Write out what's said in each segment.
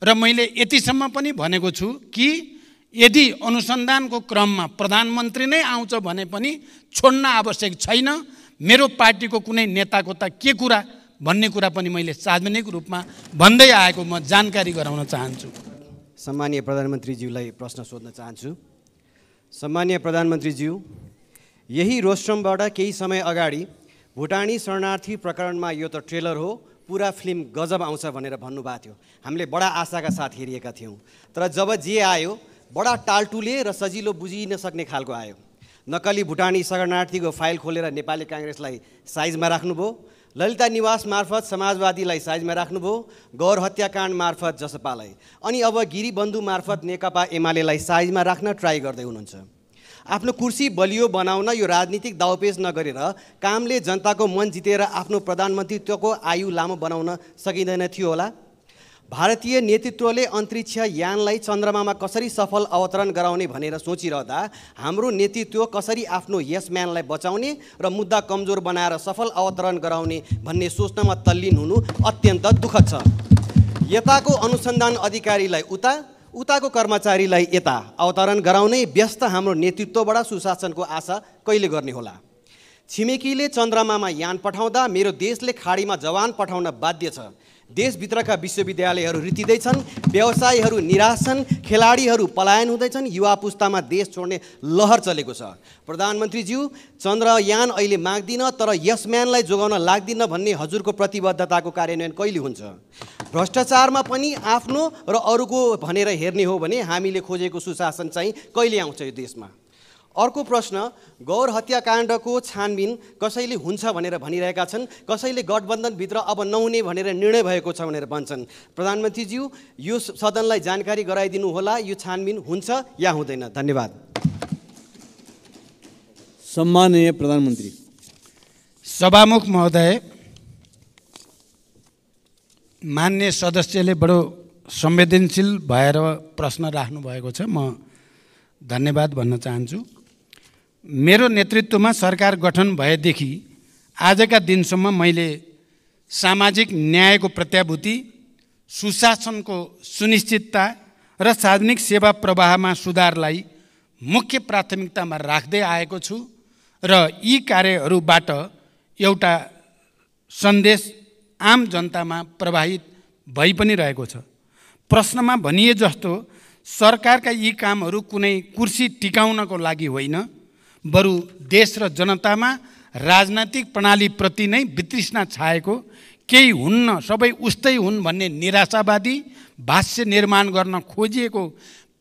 र मैले यतिसम्म पनि भनेको छु कि यदि अनुसन्धानको क्रममा प्रधानमन्त्री नै आउँछ भने पनि छोड्न आवश्यक छैन। मेरो पार्टीको कुनै नेताको त के कुरा भन्ने कुरा पनि मैले सार्वजनिक रूपमा भन्दै आएको म जानकारी गराउन चाहन्छु। सम्मानीय प्रधानमन्त्रीज्यूलाई प्रश्न सोध्न चाहन्छु। सम्मानीय प्रधानमन्त्रीज्यू, यही रोस्ट्रमबाट केही समय अगाडि भुटानी शरणार्थी प्रकरणमा यो त ट्रेलर हो, पुरा फिल्म गजब आउँछ भनेर भन्नुभएको थियो। हामीले बडा आशाका साथ हेरिएका थियौँ, तर जब जे आयो बडा टालटुले र सजिलो बुझिन सक्ने खालको आयो। नक्कली भुटानी शरणार्थीको फाइल खोलेर नेपाली काङ्ग्रेसलाई साइजमा राख्नुभयो, ललिता निवास मार्फत समाजवादीलाई साइजमा राख्नुभयो, गौर हत्याकाण्ड मार्फत जसपालाई, अनि अब गिरीबन्धु मार्फत नेकपा एमालेलाई साइजमा राख्न ट्राई गर्दै हुनुहुन्छ। आफ्नो कुर्सी बलियो बनाउन यो राजनीतिक दाउपेच नगरेर कामले जनताको मन जितेर आफ्नो प्रधानमन्त्रीत्वको आयु लामो बनाउन सकिँदैन थियो होला? भारतीय नेतृत्वले अन्तरिक्ष यानलाई चन्द्रमामा कसरी सफल अवतरण गराउने भनेर सोचिरहँदा हाम्रो नेतृत्व कसरी आफ्नो यसम्यानलाई बचाउने र मुद्दा कमजोर बनाएर सफल अवतरण गराउने भन्ने सोच्नमा तल्लीन हुनु अत्यन्त दुःखद छ। यताको अनुसन्धान अधिकारीलाई उताको कर्मचारीलाई यता अवतरण गराउने व्यस्त हाम्रो नेतृत्वबाट सुशासनको आशा कहिले गर्ने होला? छिमेकीले चन्द्रमामा यान पठाउँदा मेरो देशले खाडीमा जवान पठाउन बाध्य छ। देशभित्रका विश्वविद्यालयहरू रित्तिँदैछन्, व्यवसायीहरू निराश छन्, खेलाडीहरू पलायन हुँदैछन्, युवा पुस्तामा देश छोड्ने लहर चलेको छ। प्रधानमन्त्रीज्यू, चन्द्रयान अहिले माग्दिन तर यसम्यानलाई जोगाउन लाग्दिन भन्ने हजुरको प्रतिबद्धताको कार्यान्वयन कहिले हुन्छ? भ्रष्टाचारमा पनि आफ्नो र अरूको भनेर हेर्ने हो भने हामीले खोजेको सुशासन चाहिँ कहिले आउँछ यो देशमा? अर्को प्रश्न, गौर हत्याकाण्डको छानबिन कसैले हुन्छ भनेर भनिरहेका छन्, कसैले गठबन्धनभित्र अब नहुने भनेर निर्णय भएको छ भनेर भन्छन्। प्रधानमन्त्रीज्यू, यो सदनलाई जानकारी गराइदिनु होला, यो छानबिन हुन्छ या हुँदैन? धन्यवाद। सम्माननीय प्रधानमन्त्री। सभामुख महोदय, मान्य सदस्यले बडो संवेदनशील भएर प्रश्न राख्नु भएको छ, म धन्यवाद भन्न चाहन्छु। मेरो नेतृत्वमा सरकार गठन भएदेखि आजका दिनसम्म मैले सामाजिक न्यायको प्रत्याभूति, सुशासनको सुनिश्चितता र सार्वजनिक सेवा प्रवाहमा सुधारलाई मुख्य प्राथमिकतामा राख्दै आएको छु र यी कार्यहरूबाट एउटा सन्देश आम जनतामा प्रवाहित भइ पनि रहेको छ। प्रश्नमा भनिए जस्तो सरकारका यी कामहरू कुनै कुर्सी टिकाउनको लागि होइन, बरु देश र जनतामा राजनैतिक प्रणालीप्रति नै वितृष्णा छाएको, केही हुन्न सबै उस्तै हुन् भन्ने निराशावादी भाष्य निर्माण गर्न खोजिएको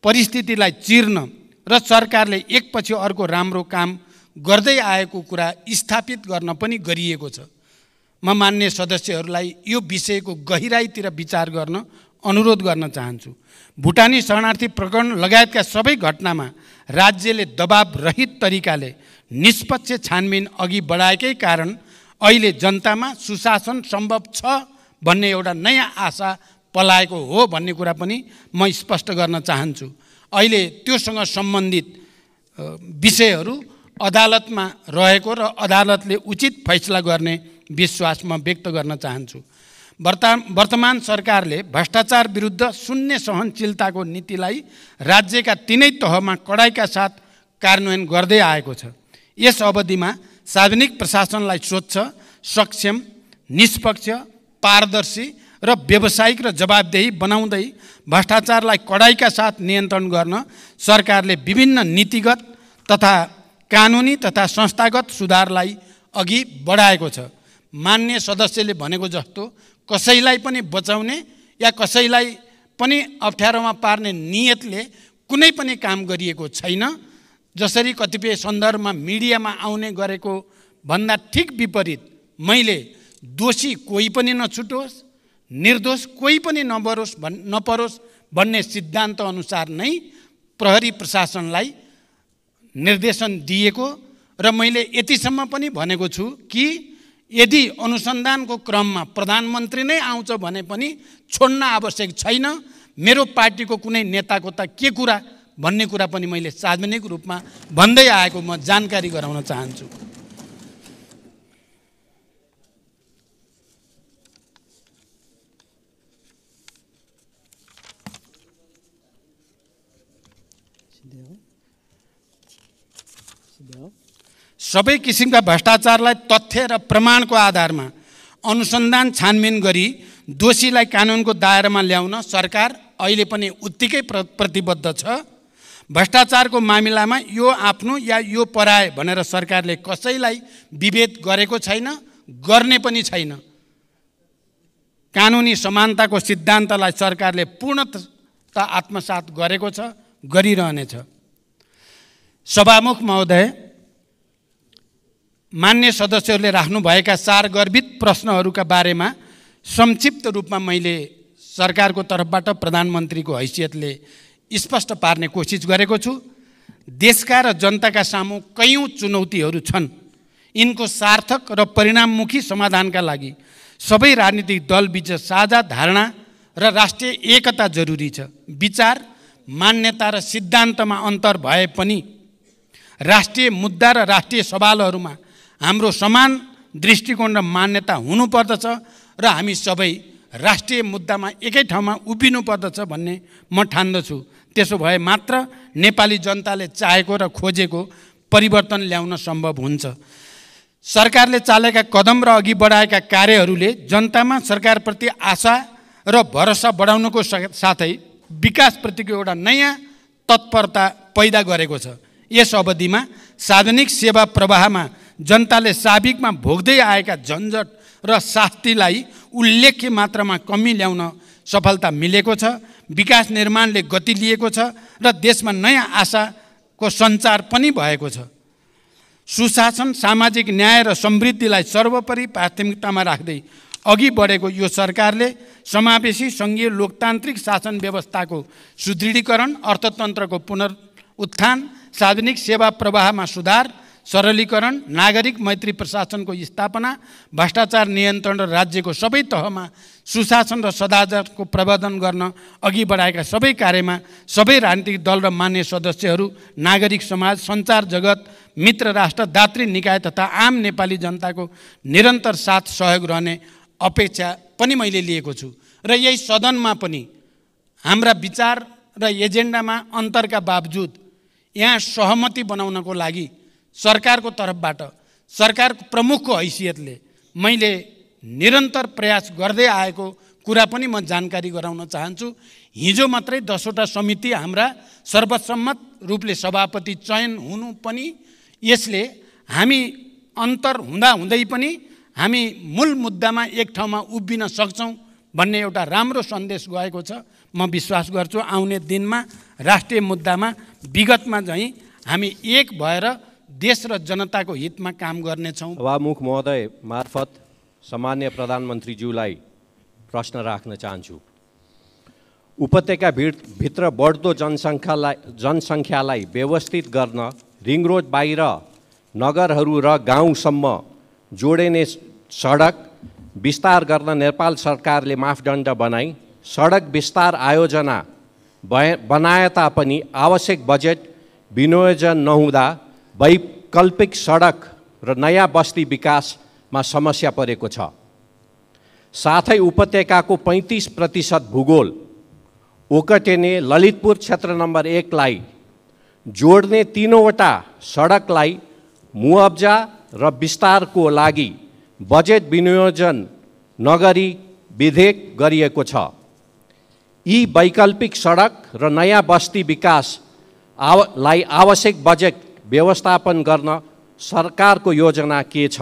परिस्थितिलाई चिर्न र सरकारले एकपछि अर्को राम्रो काम गर्दै आएको कुरा स्थापित गर्न पनि गरिएको छ। म मान्य सदस्यहरूलाई यो विषयको गहिराईतिर विचार गर्न अनुरोध गर्न चाहन्छु। भुटानी शरणार्थी प्रकरण लगायतका सबै घटनामा राज्यले दबाव रहित तरिकाले निष्पक्ष छानबिन अघि बढाएकै कारण अहिले जनतामा सुशासन सम्भव छ भन्ने एउटा नयाँ आशा पलाएको हो भन्ने कुरा पनि म स्पष्ट गर्न चाहन्छु। अहिले त्योसँग सम्बन्धित विषयहरू अदालतमा रहेको र अदालतले उचित फैसला गर्ने विश्वास म व्यक्त गर्न चाहन्छु। वर्तमान सरकारले भ्रष्टाचार विरुद्ध शून्य सहनशीलताको नीतिलाई राज्यका तीनै तहमा कडाइका साथ कार्यान्वयन गर्दै आएको छ। यस अवधिमा सार्वजनिक प्रशासनलाई स्वच्छ, सक्षम, निष्पक्ष, पारदर्शी र व्यावसायिक र जवाबदेही बनाउँदै भ्रष्टाचारलाई कडाइका साथ नियन्त्रण गर्न सरकारले विभिन्न नीतिगत तथा कानुनी तथा संस्थागत सुधारलाई अघि बढाएको छ। मान्य सदस्यले भनेको जस्तो कसैलाई पनि बचाउने या कसैलाई पनि अप्ठ्यारोमा पार्ने नियतले कुनै पनि काम गरिएको छैन। जसरी कतिपय सन्दर्भमा मिडियामा आउने गरेको भन्दा ठिक विपरीत मैले दोषी कोही पनि नछुटोस्, निर्दोष कोही पनि नपरोस् भन्ने सिद्धान्त अनुसार नै प्रहरी प्रशासनलाई निर्देशन दिएको र मैले यतिसम्म पनि भनेको छु कि यदि अनुसन्धानको क्रममा प्रधानमन्त्री नै आउँछ भने पनि छोड्न आवश्यक छैन। मेरो पार्टीको कुनै नेताको त के कुरा भन्ने कुरा पनि मैले सार्वजनिक रूपमा भन्दै आएको म जानकारी गराउन चाहन्छु। सबै किसिमका भ्रष्टाचारलाई तथ्य र प्रमाणको आधारमा अनुसन्धान छानबिन गरी दोषीलाई कानुनको दायरामा ल्याउन सरकार अहिले पनि उत्तिकै प्रतिबद्ध छ। भ्रष्टाचारको मामिलामा यो आफ्नो या यो पराए भनेर सरकारले कसैलाई विभेद गरेको छैन, गर्ने पनि छैन। कानुनी समानताको सिद्धान्तलाई सरकारले पूर्णतः आत्मसात गरेको छ, गरिरहनेछ। सभामुख महोदय, मान्य सदस्यहरूले राख्नुभएका सारगर्भित प्रश्नहरूका बारेमा संक्षिप्त रूपमा मैले सरकारको तर्फबाट प्रधानमन्त्रीको हैसियतले स्पष्ट पार्ने कोसिस गरेको छु। देशका र जनताका सामु कयौं चुनौतीहरू छन्। यिनको सार्थक र परिणाममुखी समाधानका लागि सबै राजनीतिक दलबीच साझा धारणा र राष्ट्रिय एकता जरुरी छ। विचार, मान्यता र सिद्धान्तमा अन्तर भए पनि राष्ट्रिय मुद्दा र राष्ट्रिय सवालहरूमा हाम्रो समान दृष्टिकोण र मान्यता हुनुपर्दछ र हामी सबै राष्ट्रिय मुद्दामा एकै ठाउँमा उभिनुपर्दछ भन्ने म ठान्दछु। त्यसो भए मात्र नेपाली जनताले चाहेको र खोजेको परिवर्तन ल्याउन सम्भव हुन्छ। सरकारले चालेका कदम र अघि बढाएका कार्यहरूले जनतामा सरकारप्रति आशा र भरोसा बढाउनुको साथै विकासप्रतिको एउटा नयाँ तत्परता पैदा गरेको छ। यस अवधिमा सार्वजनिक सेवा प्रवाहमा जनताले साबिकमा भोग्दै आएका झन्झट र शास्तिलाई उल्लेख्य मात्रामा कमी ल्याउन सफलता मिलेको छ। विकास निर्माणले गति लिएको छ र देशमा नयाँ आशाको सञ्चार पनि भएको छ। सुशासन, सामाजिक न्याय र समृद्धिलाई सर्वोपरि प्राथमिकतामा राख्दै अघि बढेको यो सरकारले समावेशी सङ्घीय लोकतान्त्रिक शासन व्यवस्थाको सुदृढीकरण, अर्थतन्त्रको पुनरुत्थान, सार्वजनिक सेवा प्रवाहमा सुधार, सरलीकरण, नागरिक मैत्री प्रशासनको स्थापना, भ्रष्टाचार नियन्त्रण र राज्यको सबै तहमा सुशासन र सदाचारको प्रवर्धन गर्न अघि बढाएका सबै कार्यमा सबै राजनीतिक दल र मान्य सदस्यहरू, नागरिक समाज, सञ्चार जगत, मित्र राष्ट्र, दात्री निकाय तथा आम नेपाली जनताको निरन्तर साथ सहयोग रहने अपेक्षा पनि मैले लिएको छु। र यही सदनमा पनि हाम्रा विचार र एजेन्डामा अन्तरका बावजुद यहाँ सहमति बनाउनको लागि सरकारको तर्फबाट, सरकारको प्रमुखको हैसियतले मैले निरन्तर प्रयास गर्दै आएको कुरा पनि म जानकारी गराउन चाहन्छु। हिजो मात्रै 10वटा समिति हाम्रा सर्वसम्मत रूपले सभापति चयन हुनु पनि यसले हामी अन्तर हुँदाहुँदै पनि हामी मूल मुद्दामा एक ठाउँमा उभिन सक्छौँ भन्ने एउटा राम्रो सन्देश गएको छ। म विश्वास गर्छु आउने दिनमा राष्ट्रिय मुद्दामा विगतमा चाहिँ हामी एक भएर देश र जनताको हितमा काम गर्नेछौँ। सभामुख महोदय मार्फत सम्माननीय प्रधानमन्त्रीज्यूलाई प्रश्न राख्न चाहन्छु। उपत्यका भित्र बढ्दो जनसङ्ख्यालाई व्यवस्थित गर्न रिङ रोड बाहिर नगरहरू र गाउँसम्म जोडिने सडक विस्तार गर्न नेपाल सरकारले मापदण्ड बनाई सडक विस्तार आयोजना बनाए तापनि आवश्यक बजेट विनियोजन नहुँदा वैकल्पिक सडक र नयाँ बस्ती विकासमा समस्या परेको छ। साथै उपत्यकाको 35% भूगोल ओकटेने ललितपुर क्षेत्र नम्बर 1 लाई जोड्ने 3वटा सडकलाई मुआब्जा र विस्तारको लागि बजेट विनियोजन नगरी विधेयक गरिएको छ। यी वैकल्पिक सडक र नयाँ बस्ती विकासलाई आवश्यक बजेट व्यवस्थापन गर्न सरकारको योजना के छ?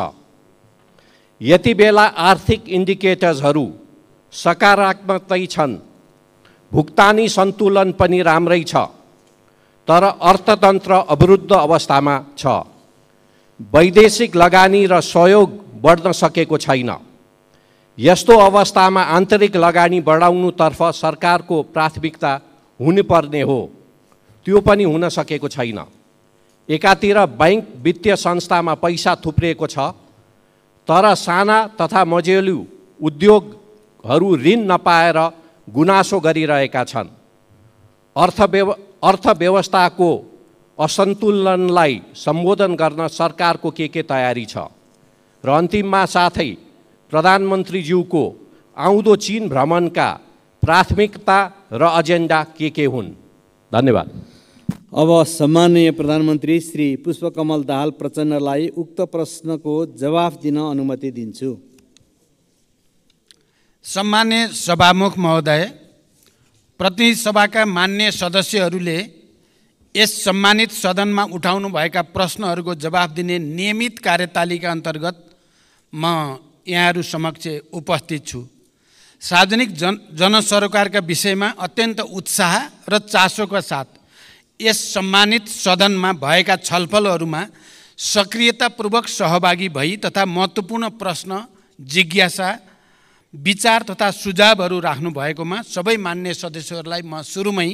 यति बेला आर्थिक इन्डिकेटर्सहरू सकारात्मकै छन्, भुक्तानी सन्तुलन पनि राम्रै छ, तर अर्थतन्त्र अवरुद्ध अवस्थामा छ। वैदेशिक लगानी र सहयोग बढ्न सकेको छैन। यस्तो अवस्थामा आन्तरिक लगानी बढाउनुतर्फ सरकारको प्राथमिकता हुनुपर्ने हो, त्यो पनि हुन सकेको छैन। एकातिर बैंक वित्तीय संस्थामा पैसा थुप्रिएको छ, तर साना तथा मझौले उद्योगहरू ऋण नपाएर गुनासो गरिरहेका छन्। अर्थव्यवस्थाको असन्तुलनलाई सम्बोधन गर्न सरकारको के तयारी छ? र अन्तिममा साथै प्रधानमन्त्रीज्यूको आउँदो चीन भ्रमणका प्राथमिकता र एजेन्डा के हुन्? धन्यवाद। अब सम्माननीय प्रधानमन्त्री श्री पुष्पकमल दाहाल प्रचण्डलाई उक्त प्रश्नको जवाफ दिन अनुमति दिन्छु। सम्मान्य सभामुख महोदय, प्रतिनिधि सभाका मान्य सदस्यहरूले यस सम्मानित सदनमा उठाउनुभएका प्रश्नहरूको जवाफ दिने नियमित कार्यतालिका अन्तर्गत म यहाँहरू समक्ष उपस्थित छु। सार्वजनिक जनसरोकारका विषयमा अत्यन्त उत्साह र चासोका साथ यस सम्मानित सदनमा भएका छलफलहरूमा सक्रियतापूर्वक सहभागी भई तथा महत्त्वपूर्ण प्रश्न, जिज्ञासा, विचार तथा सुझावहरू राख्नु भएकोमा सबै मान्य सदस्यहरूलाई म सुरुमै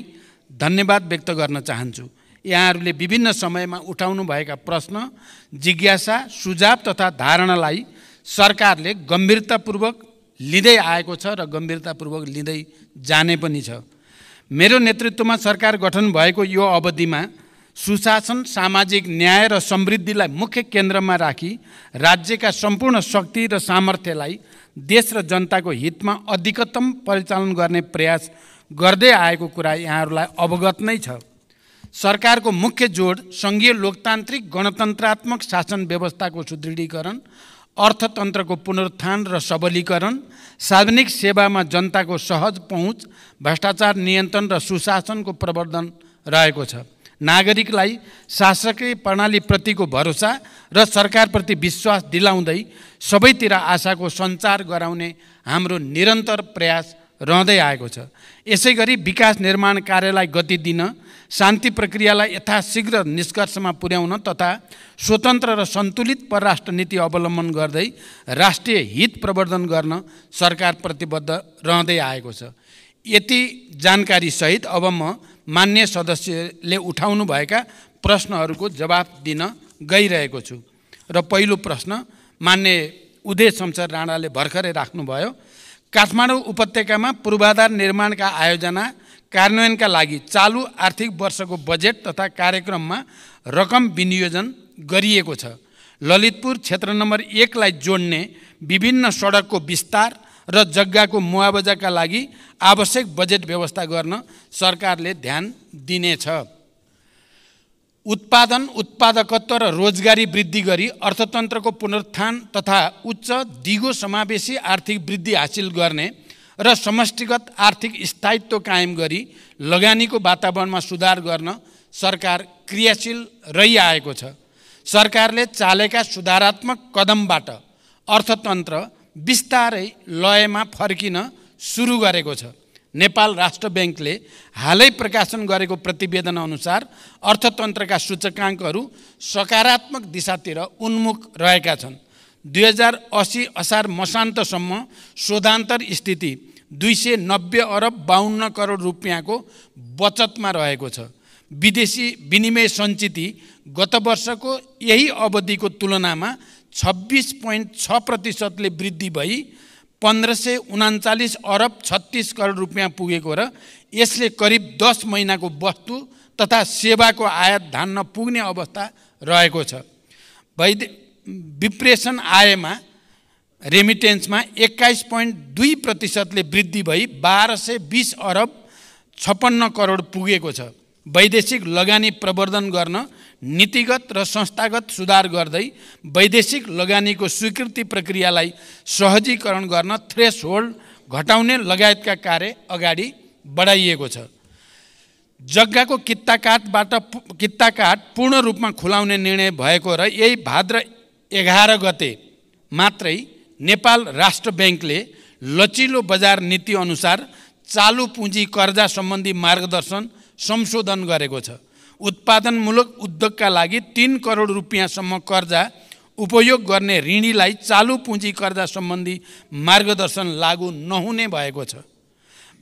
धन्यवाद व्यक्त गर्न चाहन्छु। यहाँहरूले विभिन्न समयमा उठाउनु भएका प्रश्न, जिज्ञासा, सुझाव तथा धारणालाई सरकारले गम्भीरतापूर्वक लिँदै आएको छ र गम्भीरतापूर्वक लिँदै जाने पनि छ। मेरो नेतृत्वमा सरकार गठन भएको यो अवधिमा सुशासन, सामाजिक न्याय र समृद्धिलाई मुख्य केन्द्रमा राखी राज्यका सम्पूर्ण शक्ति र सामर्थ्यलाई देश र जनताको हितमा अधिकतम परिचालन गर्ने प्रयास गर्दै आएको कुरा यहाँहरूलाई अवगत नै छ। सरकारको मुख्य जोड सङ्घीय लोकतान्त्रिक गणतन्त्रात्मक शासन व्यवस्थाको सुदृढीकरण, अर्थतन्त्रको पुनरुत्थान र सबलीकरण, सार्वजनिक सेवामा जनताको सहज पहुँच, भ्रष्टाचार नियन्त्रण र सुशासनको प्रवर्धन रहेको छ। नागरिकलाई शासकीय प्रणालीप्रतिको भरोसा र सरकारप्रति विश्वास दिलाउँदै सबैतिर आशाको सञ्चार गराउने हाम्रो निरन्तर प्रयास रहँदै आएको छ। यसै गरी विकास निर्माण कार्यलाई गति दिन, शान्ति प्रक्रियालाई यथाशीघ्र निष्कर्षमा पुर्याउन तथा स्वतन्त्र र सन्तुलित परराष्ट्र नीति अवलम्बन गर्दै राष्ट्रिय हित प्रवर्धन गर्न सरकार प्रतिबद्ध रहँदै आएको छ। यति जानकारी सहित अब म मान्य सदस्यले उठाउनु भएका प्रश्नहरूको जवाफ दिन गइरहेको छु। र पहिलो प्रश्न मान्य उदय शमशेर राणाले भर्खरै राख्नुभयो। काठमाडौँ उपत्यकामा पूर्वाधार निर्माणका आयोजना कार्यान्वयनका लागि चालु आर्थिक वर्षको बजेट तथा कार्यक्रममा रकम विनियोजन गरिएको छ। ललितपुर क्षेत्र नम्बर 1 लाई जोड्ने विभिन्न सडकको विस्तार र जग्गाको मुआवजाका लागि आवश्यक बजेट व्यवस्था गर्न सरकारले ध्यान दिनेछ। उत्पादन, उत्पादकत्व र रोजगारी वृद्धि गरी अर्थतन्त्रको पुनरुत्थान तथा उच्च दिगो समावेशी आर्थिक वृद्धि हासिल गर्ने र समष्टिगत आर्थिक स्थायित्व कायम गरी लगानीको वातावरणमा सुधार गर्न सरकार क्रियाशील रहिआएको छ। सरकारले चालेका सुधारात्मक कदमबाट अर्थतन्त्र बिस्तारै लयमा फर्किन सुरु गरेको छ। नेपाल राष्ट्र ब्याङ्कले हालै प्रकाशन गरेको प्रतिवेदन अनुसार अर्थतन्त्रका सूचकाङ्कहरू सकारात्मक दिशातिर उन्मुख रहेका छन्। 2080 असार मसान्तसम्म शोधान्तर स्थिति 290 अरब 52 करोड रुपियाँको बचतमा रहेको छ। विदेशी विनिमय सञ्चिति गत वर्षको यही अवधिको तुलनामा 26.6% वृद्धि भई 1539 अरब 36 करोड रुपियाँ पुगेको र यसले करिब 10 महिनाको वस्तु तथा सेवाको आयात धान्न पुग्ने अवस्था रहेको छ। विप्रेषण आयमा रेमिटेन्समा 21.2% वृद्धि भई 1220 अरब 56 करोड पुगेको छ। वैदेशिक लगानी प्रवर्धन गर्न नीतिगत र संस्थागत सुधार गर्दै वैदेशिक लगानीको स्वीकृति प्रक्रियालाई सहजीकरण गर्न थ्रेसहोल्ड घटाउने लगायतका कार्य अगाडि बढाइएको छ। जग्गाको कित्ताकाट पूर्ण रूपमा खुलाउने निर्णय भएको र यही भाद्र 11 गते मात्रै नेपाल राष्ट्र ब्याङ्कले लचिलो बजार नीति अनुसार चालु पुँजी कर्जा सम्बन्धी मार्गदर्शन संशोधन गरेको छ। उत्पादनमूलक उद्योगका लागि 3 करोड रुपियाँसम्म कर्जा उपयोग गर्ने ऋणीलाई चालु पुँजी कर्जा सम्बन्धी मार्गदर्शन लागू नहुने भएको छ।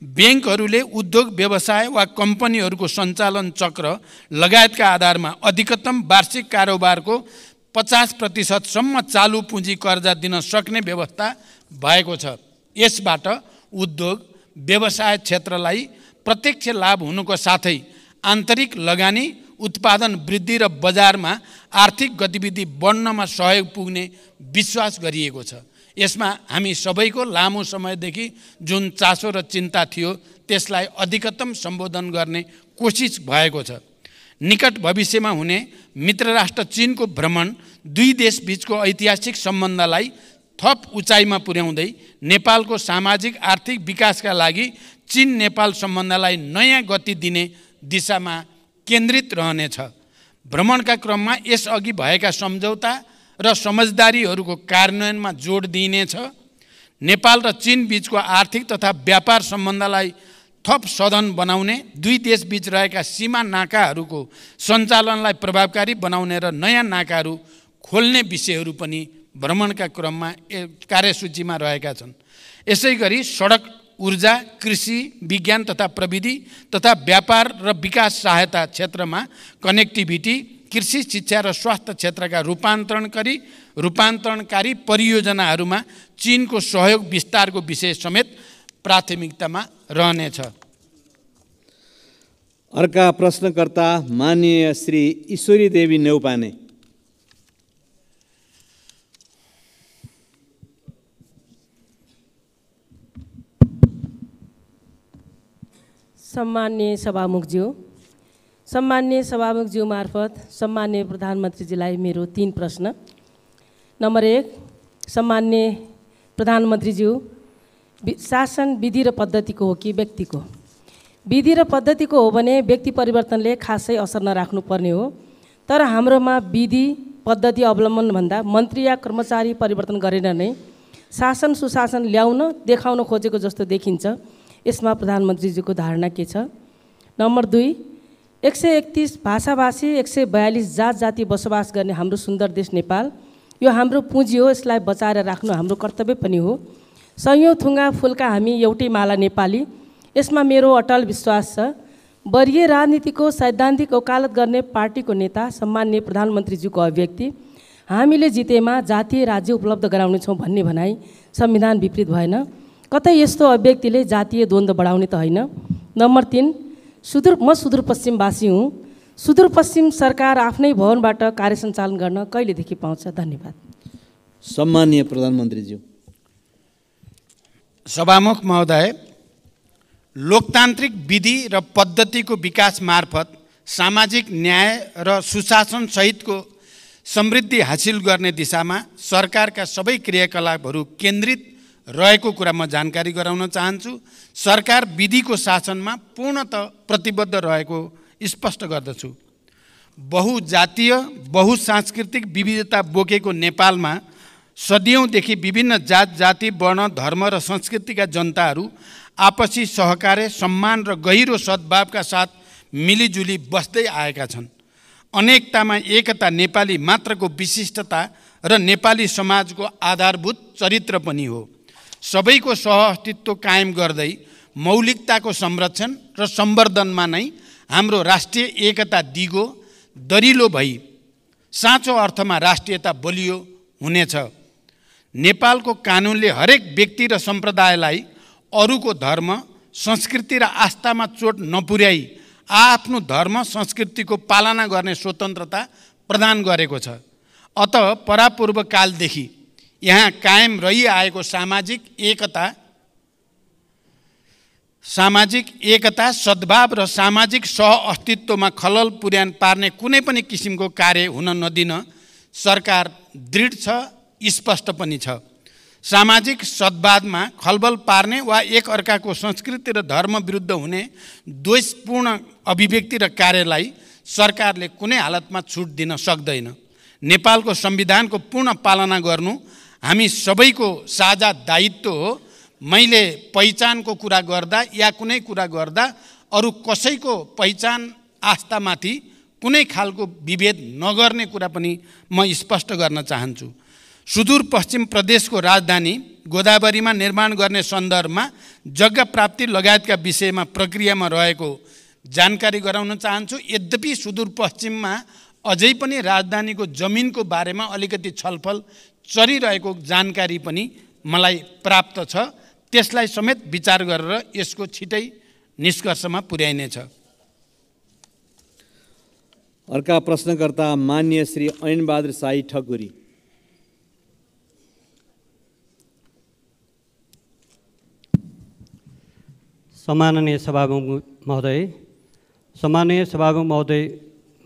ब्याङ्कहरूले उद्योग व्यवसाय वा कम्पनीहरूको सञ्चालन चक्र लगायतका आधारमा अधिकतम वार्षिक कारोबारको 50% सम्म चालु पुँजी कर्जा दिन सक्ने व्यवस्था भएको छ। यसबाट उद्योग व्यवसाय क्षेत्रलाई प्रत्यक्ष लाभ हुनुको साथै आन्तरिक लगानी, उत्पादन वृद्धि र बजारमा आर्थिक गतिविधि बढ्नमा सहयोग पुग्ने विश्वास गरिएको छ। यसमा हामी सबैको लामो समयदेखि जुन चासो र चिन्ता थियो त्यसलाई अधिकतम सम्बोधन गर्ने कोसिस भएको छ। निकट भविष्यमा हुने मित्र राष्ट्र चीनको भ्रमण दुई देशबीचको ऐतिहासिक सम्बन्धलाई थप उचाइमा पुर्याउँदै नेपालको सामाजिक आर्थिक विकासका लागि चीन नेपाल सम्बन्धलाई नयाँ गति दिने दिशामा केन्द्रित रहनेछ। भ्रमणका क्रममा यसअघि भएका सम्झौता र समझदारीहरूको कार्यान्वयनमा जोड दिइनेछ। नेपाल र चीन बीचको आर्थिक तथा व्यापार सम्बन्धलाई थप सधन बनाउने, दुई देशबीच रहेका सीमा नाकाहरूको सञ्चालनलाई प्रभावकारी बनाउने र नयाँ नाकाहरू खोल्ने विषयहरू पनि भ्रमणका क्रममा कार्यसूचीमा रहेका छन्। यसैगरी सडक, ऊर्जा, कृषि, विज्ञान तथा प्रविधि तथा व्यापार र विकास सहायता क्षेत्रमा कनेक्टिभिटी, कृषि, शिक्षा र स्वास्थ्य क्षेत्रका रूपान्तरणकारी परियोजनाहरूमा चीनको सहयोग विस्तारको विषय समेत प्राथमिकतामा रहनेछ। अर्का प्रश्नकर्ता माननीय श्री ईश्वरी देवी नेउपाने। सम्माननीय सभामुखज्यू मार्फत सम्माननीय प्रधानमन्त्रीजीलाई मेरो 3 प्रश्न। नम्बर 1, सम्माननीय प्रधानमन्त्रीज्यू, शासन विधि र पद्धतिको हो कि व्यक्तिको? विधि र पद्धतिको हो भने व्यक्ति परिवर्तनले खासै असर नराख्नुपर्ने हो, तर हाम्रोमा विधि पद्धति अवलम्बन भन्दा मन्त्री या कर्मचारी परिवर्तन गरेर नै शासन सुशासन ल्याउन देखाउन खोजेको जस्तो देखिन्छ। यसमा प्रधानमन्त्रीजीको धारणा के छ? नम्बर 2, 131 भाषाभाषी 142 जात जाति बसोबास गर्ने हाम्रो सुन्दर देश नेपाल, यो हाम्रो पुँजी हो, यसलाई बचाएर राख्नु हाम्रो कर्तव्य पनि हो। सयौँ थुङ्गा फुलका हामी एउटै माला नेपाली, यसमा मेरो अटल विश्वास छ। वरिय राजनीतिको सैद्धान्तिक वकालत गर्ने पार्टीको नेता सम्माननीय प्रधानमन्त्रीज्यूको अभिव्यक्ति हामीले जितेमा जातीय राज्य उपलब्ध गराउनेछौँ भन्ने भनाइ संविधान विपरीत भएन? कतै यस्तो अभिव्यक्तिले जातीय द्वन्द्व बढाउने त होइन? नम्बर 3, म सुदूरपश्चिमवासी हुँ। सुदूरपश्चिम सरकार आफ्नै भवनबाट कार्य सञ्चालन गर्न कहिलेदेखि पाउँछ? धन्यवाद। सम्माननीय प्रधानमन्त्रीज्यू। सभामुख महोदय, लोकतान्त्रिक विधि र पद्धतिको विकास मार्फत सामाजिक न्याय र सुशासन सहितको समृद्धि हासिल गर्ने दिशामा सरकारका सबै क्रियाकलापहरू केन्द्रित रहेको कुरा म जानकारी गराउन चाहन्छु। सरकार विधिको शासनमा पूर्णतः प्रतिबद्ध रहेको स्पष्ट गर्दछु। बहुजातीय बहुसांस्कृतिक विविधता बोकेको नेपालमा सदियौँदेखि विभिन्न जात जाति वर्ण धर्म र संस्कृतिका जनताहरू आपसी सहकार्य सम्मान र गहिरो सद्भावका साथ मिलिजुली बस्दै आएका छन्। अनेकतामा एकता नेपाली मात्रको विशिष्टता र नेपाली समाजको आधारभूत चरित्र पनि हो। सबैको सहअस्तित्व कायम गर्दै मौलिकताको संरक्षण र सम्वर्धनमा नै हाम्रो राष्ट्रिय एकता दिगो दरिलो भई साँचो अर्थमा राष्ट्रियता बलियो हुनेछ। नेपालको कानुनले हरेक व्यक्ति र सम्प्रदायलाई अरूको धर्म संस्कृति र आस्थामा चोट नपुर्याई आफ्नो धर्म संस्कृतिको पालना गर्ने स्वतन्त्रता प्रदान गरेको छ। अत परापूर्व कालदेखि यहाँ कायम रहिआएको सामाजिक एकता सद्भाव र सामाजिक सहअस्तित्वमा खलल पुर्यान पार्ने कुनै पनि किसिमको कार्य हुन नदिन सरकार दृढ छ, स्पष्ट पनि छ। सामाजिक सद्भावमा खलबल पार्ने वा एक अर्काको संस्कृति र धर्म विरुद्ध हुने द्वेषपूर्ण अभिव्यक्ति र कार्यलाई सरकारले कुनै हालतमा छुट दिन सक्दैन। नेपालको संविधानको पूर्ण पालना गर्नु हामी सबैको साझा दायित्व हो। मैले पहिचानको कुरा गर्दा या कुनै कुरा गर्दा अरू कसैको पहिचान आस्थामाथि कुनै खालको विभेद नगर्ने कुरा पनि म स्पष्ट गर्न चाहन्छु। सुदूरपश्चिम प्रदेशको राजधानी गोदावरीमा निर्माण गर्ने सन्दर्भमा जग्गा प्राप्ति लगायतका विषयमा प्रक्रियामा रहेको जानकारी गराउन चाहन्छु। यद्यपि सुदूरपश्चिममा अझै पनि राजधानीको जमिनको बारेमा अलिकति छलफल चलिरहेको जानकारी पनि मलाई प्राप्त छ। त्यसलाई समेत विचार गरेर यसको छिटै निष्कर्षमा पुर्याइनेछ। अर्का प्रश्नकर्ता माननीय श्री ऐनबहादुर शाही ठकुरी। सम्माननीय सभामुख महोदय,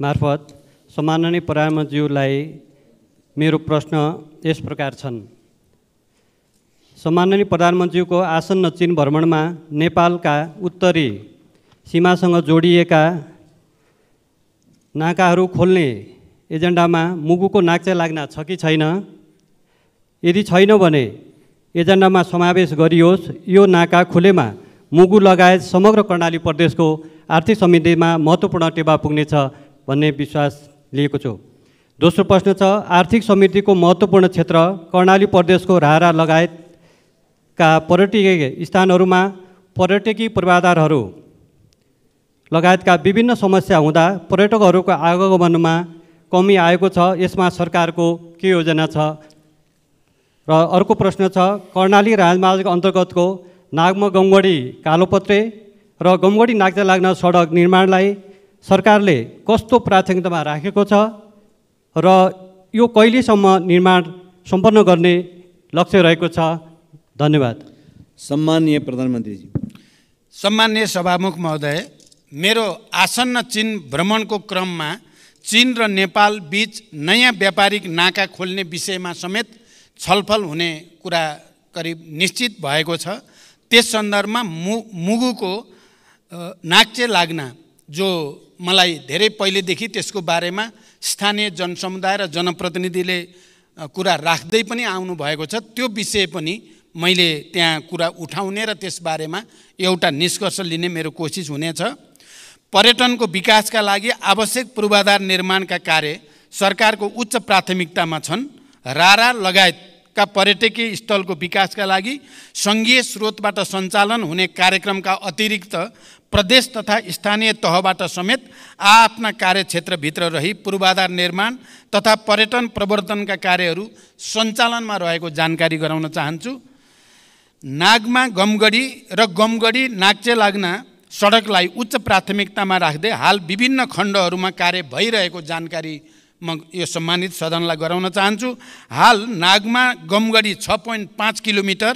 मार्फत सम्माननीय प्रधानमन्त्रीज्यूलाई मेरो प्रश्न यस प्रकार छन्। सम्माननीय प्रधानमन्त्रीको आसन्न चीन भ्रमणमा नेपालका उत्तरी सीमासँग जोडिएका नाकाहरू खोल्ने एजेन्डामा मुगुको नाक्चे लाग्न छ कि छैन? यदि छैन भने एजेन्डामा समावेश गरियोस्। यो नाका खुलेमा मुगु लगायत समग्र कर्णाली प्रदेशको आर्थिक समृद्धिमा महत्त्वपूर्ण टेवा पुग्नेछ भन्ने विश्वास लिएको छु। दोस्रो प्रश्न छ, आर्थिक समृद्धिको महत्त्वपूर्ण क्षेत्र कर्णाली प्रदेशको रारा लगायतका पर्यटकीय स्थानहरूमा पर्यटकीय पूर्वाधारहरू लगायतका विभिन्न समस्या हुँदा पर्यटकहरूको आगमनमा कमी आएको छ। यसमा सरकारको के योजना छ? र अर्को प्रश्न छ, कर्णाली राजमार्ग अन्तर्गतको नागमा गमगढी कालोपत्रे र गमगढी नाक्चा लाग्न सडक निर्माणलाई सरकारले कस्तो प्राथमिकतामा राखेको छ र यो कहिलेसम्म निर्माण सम्पन्न गर्ने लक्ष्य रहेको छ? धन्यवाद। सम्माननीय प्रधानमन्त्रीजी। सम्माननीय सभामुख महोदय, मेरो आसन्न चीन भ्रमणको क्रममा चीन र नेपाल बीच नयाँ व्यापारिक नाका खोल्ने विषयमा समेत छलफल हुने कुरा करिब निश्चित भएको छ। त्यस सन्दर्भमा मुगुको नाक्चे लाग्न जो मलाई धेरै पहिलेदेखि त्यसको बारेमा स्थानीय जनसमुदाय र जनप्रतिनिधिले कुरा राख्दै पनि आउनु भएको छ, त्यो विषय पनि मैले त्यहाँ कुरा उठाउने र त्यसबारेमा एउटा निष्कर्ष लिने मेरो कोसिस हुनेछ। पर्यटनको विकासका लागि आवश्यक पूर्वाधार निर्माणका कार्य सरकारको उच्च प्राथमिकतामा छन्। रारा लगायतका पर्यटकीय स्थलको विकासका लागि सङ्घीय स्रोतबाट सञ्चालन हुने कार्यक्रमका अतिरिक्त प्रदेश तथा स्थानीय तहबाट समेत आफ्ना कार्यक्षेत्रभित्र रही पूर्वाधार निर्माण तथा पर्यटन प्रवर्धनका कार्यहरू सञ्चालनमा रहेको जानकारी गराउन चाहन्छु। नागमा गमगढी र गमगढी नाक्चे लाग्न सडकलाई उच्च प्राथमिकतामा राख्दै हाल विभिन्न खण्डहरूमा कार्य भइरहेको जानकारी म यो सम्मानित सदनलाई गराउन चाहन्छु। हाल नागमा गमगढी 6.5 किलोमिटर,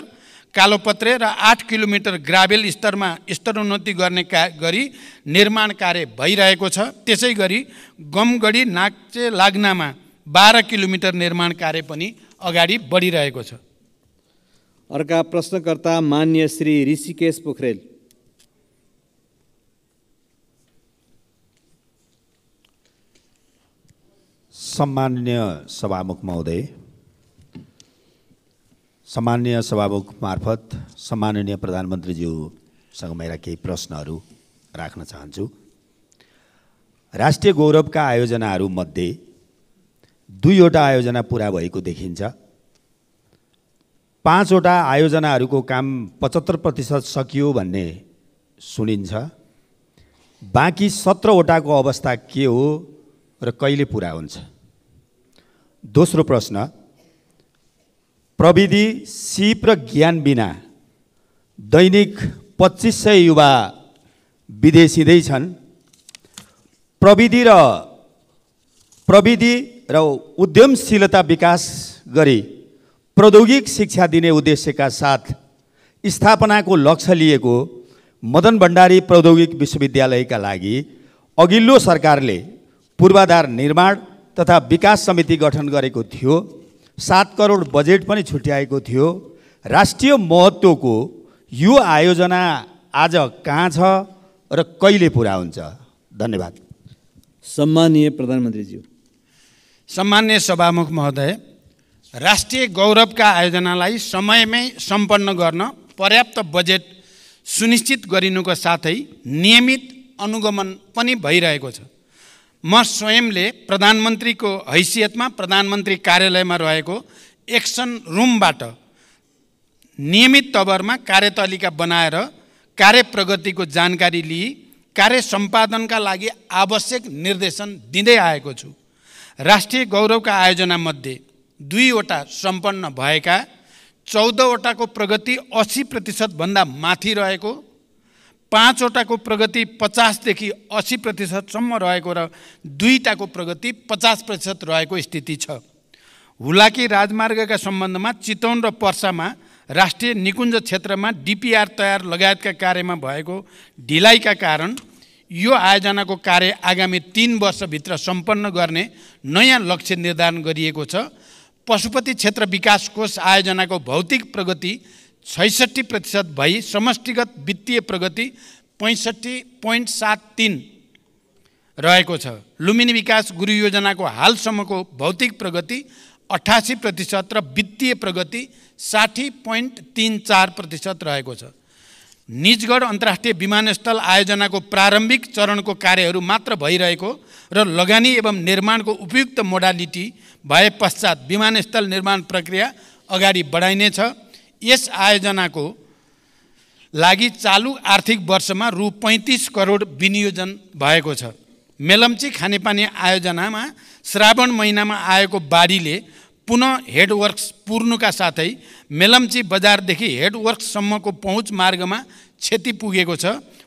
कालोपत्रे र 8 किलोमिटर ग्राभेल स्तरमा स्तरोन्नति गर्ने गरी निर्माण कार्य भइरहेको छ। त्यसै गरी गमगढी नाक्चे लाग्नमा 12 किलोमिटर निर्माण कार्य पनि अगाडि बढिरहेको छ। अर्का प्रश्नकर्ता मान्य श्री ऋषिकेश पोखरेल। सम्माननीय सभामुख महोदय, सम्माननीय सभामुख मार्फत सम्माननीय प्रधानमन्त्रीज्यूसँग मेरा केही प्रश्नहरू राख्न चाहन्छु। राष्ट्रिय गौरवका आयोजनाहरूमध्ये 2वटा आयोजना पुरा भएको देखिन्छ। 5वटा आयोजनाहरूको काम 75% सकियो भन्ने सुनिन्छ। बाँकी 17वटाको अवस्था के हो र कहिले पुरा हुन्छ? दोस्रो प्रश्न, प्रविधि, सिप र ज्ञान बिना दैनिक 2500 युवा विदेशिँदै छन्। प्रविधि र उद्यमशीलता विकास गरी प्रौद्योगिक शिक्षा दिने उद्देश्यका साथ स्थापनाको लक्ष्य लिएको मदन भण्डारी प्रौद्योगिक विश्वविद्यालयका लागि अघिल्लो सरकारले पूर्वाधार निर्माण तथा विकास समिति गठन गरेको थियो। 7 करोड बजेट पनि छुट्याएको थियो। राष्ट्रिय महत्त्वको यो आयोजना आज कहाँ छ र कहिले पुरा हुन्छ? धन्यवाद। सम्माननीय प्रधानमन्त्रीज्यू। सम्मान्य सभामुख महोदय, राष्ट्रिय गौरवका आयोजनालाई समयमै सम्पन्न गर्न पर्याप्त बजेट सुनिश्चित गरिनुको साथै नियमित अनुगमन पनि भइरहेको छ। म स्वयंले प्रधानमन्त्रीको हैसियतमा प्रधानमन्त्री कार्यालयमा रहेको एक्सन रुमबाट नियमित तवरमा कार्यतालिका बनाएर कार्य प्रगतिको जानकारी लिई कार्य सम्पादनका लागि आवश्यक निर्देशन दिँदै आएको छु। राष्ट्रिय गौरवका आयोजनामध्ये 2वटा सम्पन्न भएका, 14वटाको प्रगति 80% भन्दा माथि रहेको, 5वटाको प्रगति 50 देखि 80% सम्म रहेको र 2टाको प्रगति 50% रहेको स्थिति छ। हुलाकी राजमार्गका सम्बन्धमा चितवन र पर्सामा राष्ट्रिय निकुञ्ज क्षेत्रमा डिपिआर तयार लगायतका कार्यमा भएको ढिलाइका कारण यो आयोजनाको कार्य आगामी 3 वर्षभित्र सम्पन्न गर्ने नयाँ लक्ष्य निर्धारण गरिएको छ। पशुपति क्षेत्र विकास कोष आयोजनाको भौतिक प्रगति 66% भई समष्टिगत वित्तीय प्रगति 65.73 रहेको छ। लुम्बिनी विकास गुरु योजनाको हालसम्मको भौतिक प्रगति 88% र वित्तीय प्रगति 60.34% रहेको छ। निजगढ अन्तर्राष्ट्रिय विमानस्थल आयोजनाको प्रारम्भिक चरणको कार्यहरू मात्र भइरहेको र लगानी एवं निर्माणको उपयुक्त मोडालिटी भए पश्चात विमानस्थल निर्माण प्रक्रिया अगाडि बढाइनेछ। यस आयोजनाको लागि चालु आर्थिक वर्षमा रु 35 करोड विनियोजन भएको छ। मेलम्ची खानेपानी आयोजनामा श्रावण महिनामा आएको बाढीले पुनः हेडवर्क्स पुर्नुका साथै मेलम्ची बजारदेखि हेडवर्क्ससम्मको पहुँच मार्गमा क्षति पुगेको छ।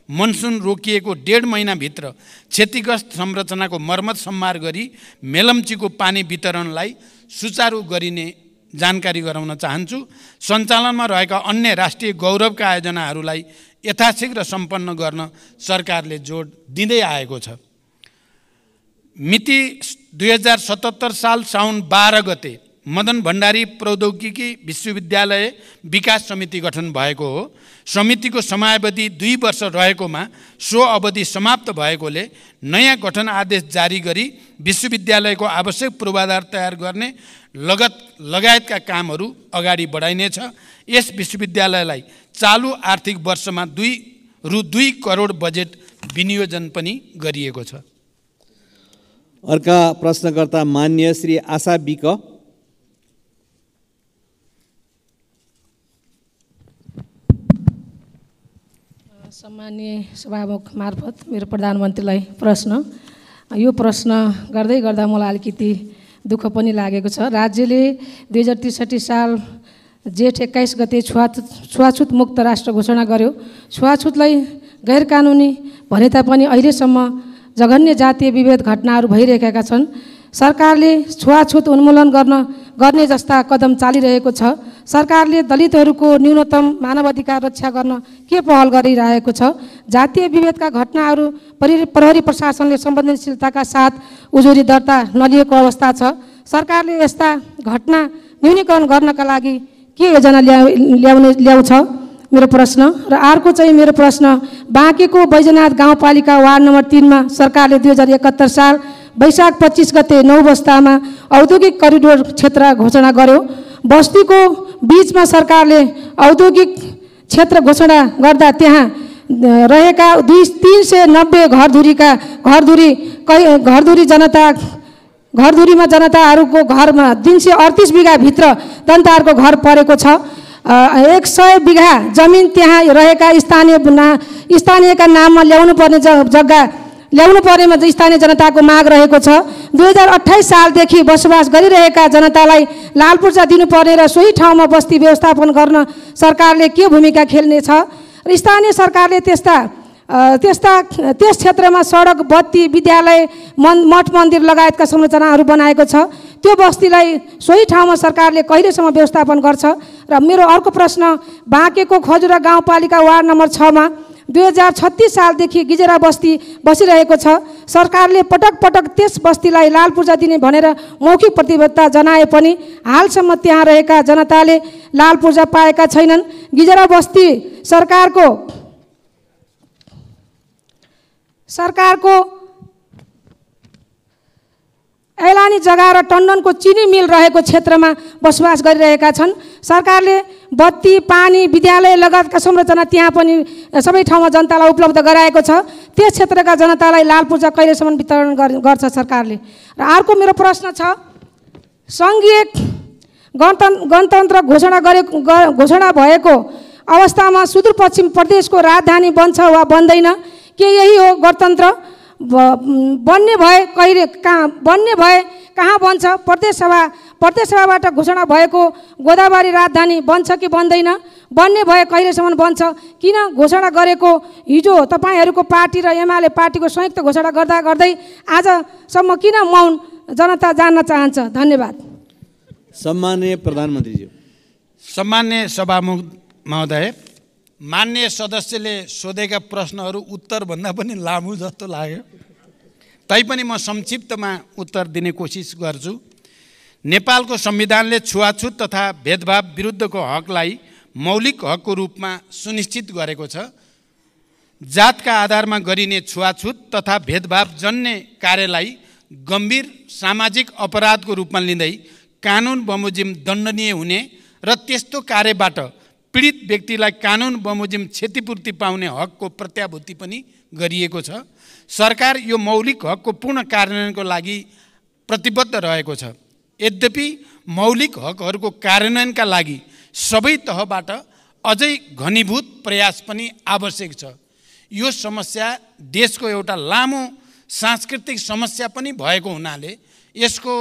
मनसुन रोकिएको 1.5 महिनाभित्र क्षतिग्रस्त संरचनाको मर्मत सम्मार गरी मेलम्चीको पानी वितरणलाई सुचारू गरिने जानकारी गराउन चाहन्छु। सञ्चालनमा रहेका अन्य राष्ट्रिय गौरवका आयोजनाहरूलाई यथाशीघ्र सम्पन्न गर्न सरकारले जोड दिँदै आएको छ। मिति 2077 साल साउन 12 गते मदन भण्डारी प्रौद्योगिकी विश्वविद्यालय विकास समिति गठन भएको हो। समितिको समयावधि 2 वर्ष रहेकोमा सो अवधि समाप्त भएकोले नयाँ गठन आदेश जारी गरी विश्वविद्यालयको आवश्यक पूर्वाधार तयार गर्ने लगायतका कामहरू अगाडि बढाइनेछ। यस विश्वविद्यालयलाई चालु आर्थिक वर्षमा रु 2 करोड बजेट विनियोजन पनि गरिएको छ। अर्का प्रश्नकर्ता मान्य श्री आशा विक। सम्माननीय सभामुख मार्फत मेरो प्रधानमन्त्रीलाई प्रश्न, यो प्रश्न गर्दै गर्दा मलाई अलिकति दुःख पनि लागेको छ। राज्यले 2063 साल जेठ 21 गते छुवाछुत मुक्त राष्ट्र घोषणा गर्यो। छुवाछुतलाई गैर कानुनी भने तापनि अहिलेसम्म जघन्य जातीय विभेद घटनाहरू भइरहेका छन्। सरकारले छुवाछुत उन्मूलन गर्ने जस्ता कदम चालिरहेको छ। सरकारले दलितहरूको न्यूनतम मानवाधिकार रक्षा गर्न के पहल गरिरहेको छ? जातीय विभेदका घटनाहरू प्रहरी प्रशासनले संवेदनशीलताका साथ उजुरी दर्ता नलिएको अवस्था छ। सरकारले यस्ता घटना न्यूनीकरण गर्नका लागि के योजना ल्याउँछ? मेरो प्रश्न। र अर्को चाहिँ मेरो प्रश्न, बाँकेको बैजनाथ गाउँपालिका वार्ड नम्बर 3 मा सरकारले 2071 साल वैशाख 25 गते 9 बस्तामा औद्योगिक करिडोर क्षेत्र घोषणा गर्यो। बस्तीको बीचमा सरकारले औद्योगिक क्षेत्र घोषणा गर्दा त्यहाँ रहेका 390 घरधुरीमा जनताहरूको घरमा 338 बिघाभित्र जनताहरूको घर परेको छ। 100 बिघा जमिन त्यहाँ रहेका स्थानीयका नाममा ल्याउनु पर्ने जग्गा ल्याउनु पर्नेमा स्थानीय जनताको माग रहेको छ। 2028 सालदेखि बसोबास गरिरहेका जनतालाई लाल पूर्जा दिनुपर्ने र सोही ठाउँमा बस्ती व्यवस्थापन गर्न सरकारले के भूमिका खेल्नेछ? र स्थानीय सरकारले त्यस क्षेत्रमा सडक, बत्ती, विद्यालय, मठ मन्दिर लगायतका संरचनाहरू बनाएको छ। त्यो बस्तीलाई सोही ठाउँमा सरकारले कहिलेसम्म व्यवस्थापन गर्छ? र मेरो अर्को प्रश्न, बाँकेको खजुरा गाउँपालिका वार्ड नम्बर 6 मा 2036 सालदेखि गिजेरा बस्ती बसिरहेको छ। सरकारले पटक पटक त्यस बस्तीलाई लाल पूर्जा दिने भनेर मौखिक प्रतिबद्धता जनाए पनि हालसम्म त्यहाँ रहेका जनताले लाल पूर्जा पाएका छैनन्। गिजेरा बस्ती सरकारको ऐलानी जग्गा र टन्डनको चिनी मिल रहेको क्षेत्रमा बसोबास गरिरहेका छन्। सरकारले बत्ती, पानी, विद्यालय लगायतका संरचना त्यहाँ पनि सबै ठाउँमा जनतालाई उपलब्ध गराएको छ। त्यस क्षेत्रका जनतालाई लाल पूर्जा कहिलेसम्म वितरण गर्छ सरकारले? र अर्को मेरो प्रश्न छ, सङ्घीय गणतन्त्र घोषणा भएको अवस्थामा सुदूरपश्चिम प्रदेशको राजधानी बन्छ वा बन्दैन? के यही हो गणतन्त्र? बन्ने भए कहाँ बन्छ? प्रदेशसभाबाट घोषणा भएको गोदावरी राजधानी बन्छ कि बन्दैन? बन्ने भए कहिलेसम्म बन्छ? किन घोषणा गरेको हिजो तपाईँहरूको पार्टी र एमाले पार्टीको संयुक्त घोषणा गर्दै आजसम्म किन मौन? जनता जान्न चाहन्छ। धन्यवाद। सम्माननीय प्रधानमन्त्रीज्यू। सम्मान्य सभामुख महोदय, मान्य सदस्यले सोधेका प्रश्नहरू उत्तरभन्दा पनि लामो जस्तो लाग्यो। तैपनि म संक्षिप्तमा उत्तर दिने कोसिस गर्छु। नेपालको संविधानले छुवाछुत तथा भेदभाव विरुद्धको हकलाई मौलिक हकको रूपमा सुनिश्चित गरेको छ। जातका आधारमा गरिने छुवाछुत तथा भेदभाव जन्य कार्यलाई गम्भीर सामाजिक अपराधको रूपमा लिँदै कानुन बमोजिम दण्डनीय हुने र त्यस्तो कार्यबाट पीडित व्यक्तिलाई कानुन बमोजिम क्षतिपूर्ति पाउने हकको प्रत्याभूति पनि गरिएको छ। सरकार यो मौलिक हकको पूर्ण कार्यान्वयनको लागि प्रतिबद्ध रहेको छ। यद्यपि मौलिक हकहरूको कार्यान्वयनका लागि सबै तहबाट अझै घनीभूत प्रयास पनि आवश्यक छ। यो समस्या देशको एउटा लामो सांस्कृतिक समस्या पनि भएको हुनाले यसको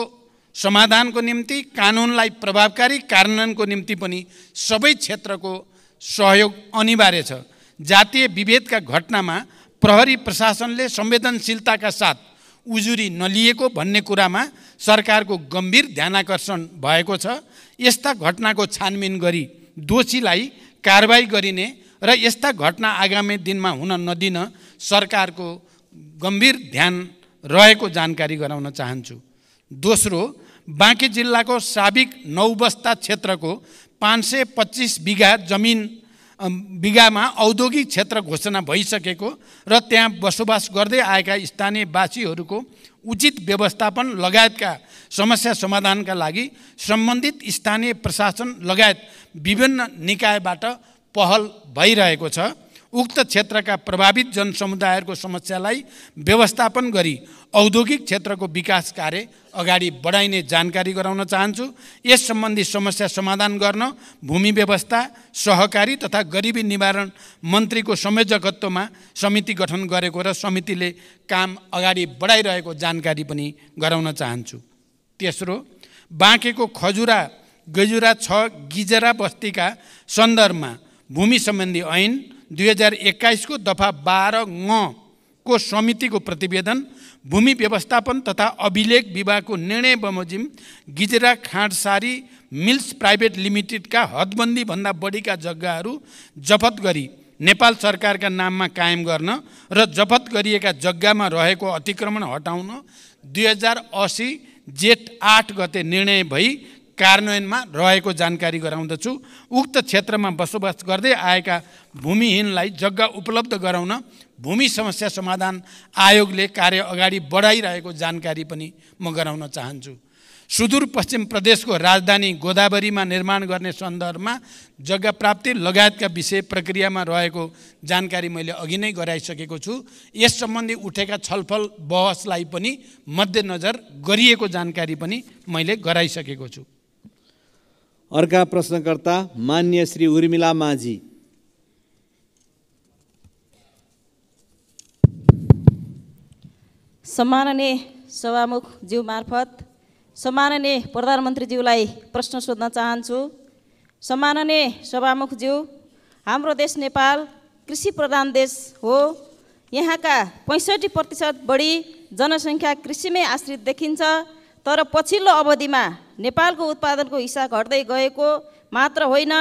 समाधानको निम्ति कानुनलाई प्रभावकारी कार्यान्वयनको निम्ति पनि सबै क्षेत्रको सहयोग अनिवार्य छ। जातीय विभेदका घटनामा प्रहरी प्रशासनले संवेदनशीलताका साथ उजुरी नलिएको भन्ने कुरामा सरकारको गम्भीर ध्यानाकर्षण भएको छ। यस्ता घटनाको छानबिन गरी दोषीलाई कारबाही गरिने र यस्ता घटना आगामी दिनमा हुन नदिन सरकारको गम्भीर ध्यान रहेको जानकारी गराउन चाहन्छु। दोस्रो, बाँकी जिल्लाको साबिक नौबस्ता क्षेत्रको 525 बिघामा औद्योगिक क्षेत्र घोषणा भइसकेको र त्यहाँ बसोबास गर्दै आएका स्थानीयवासीहरूको उचित व्यवस्थापन लगायतका समस्या समाधानका लागि सम्बन्धित स्थानीय प्रशासन लगायत विभिन्न निकायबाट पहल भइरहेको छ। उक्त क्षेत्रका प्रभावित जनसमुदायहरूको समस्यालाई व्यवस्थापन गरी औद्योगिक क्षेत्रको विकास कार्य अगाडि बढाइने जानकारी गराउन चाहन्छु। यस सम्बन्धी समस्या समाधान गर्न भूमि व्यवस्था, सहकारी तथा गरिबी निवारण मन्त्रीको संयोजकत्वमा समिति गठन गरेको र समितिले काम अगाडि बढाइरहेको जानकारी पनि गराउन चाहन्छु। तेस्रो, बाँकेको खजुरा गजुरा 6 गिजरा बस्तीका सन्दर्भमा भूमि सम्बन्धी ऐन 2021 को दफा 12 को समितिको प्रतिवेदन, भूमि व्यवस्थापन तथा अभिलेख विभागको निर्णय बमोजिम गिजरा खाँडसारी मिल्स प्राइभेट लिमिटेडका हदबन्दी भन्दा बढीका जग्गाहरू जफत गरी नेपाल सरकारका नाममा कायम गर्न र जफत गरिएका जग्गामा रहेको अतिक्रमण हटाउन 2080 जेठ 8 गते निर्णय भई कार्यान्वयनमा रहेको जानकारी गराउँदछु। उक्त क्षेत्रमा बसोबास गर्दै आएका भूमिहीनलाई जग्गा उपलब्ध गराउन भूमि समस्या समाधान आयोगले कार्य अगाडि बढाइरहेको जानकारी पनि म गराउन चाहन्छु। सुदूरपश्चिम प्रदेशको राजधानी गोदावरीमा निर्माण गर्ने सन्दर्भमा जग्गा प्राप्ति लगायतका विषय प्रक्रियामा रहेको जानकारी मैले अघि नै गराइसकेको छु। यस सम्बन्धी उठेका छलफल बहसलाई पनि मध्यनजर गरिएको जानकारी पनि मैले गराइसकेको छु। अर्का प्रश्नकर्ता मान्य श्री उर्मिला माझी। सम्माननीय सभामुख ज्यू मार्फत सम्माननीय प्रधानमन्त्रीज्यूलाई प्रश्न सोध्न चाहन्छु। सम्माननीय सभामुख ज्यू, हाम्रो देश नेपाल कृषि प्रधान देश हो। यहाँका 65% बढी जनसङ्ख्या कृषिमै आश्रित देखिन्छ। तर पछिल्लो अवधिमा नेपालको उत्पादनको हिस्सा घट्दै गएको मात्र होइन,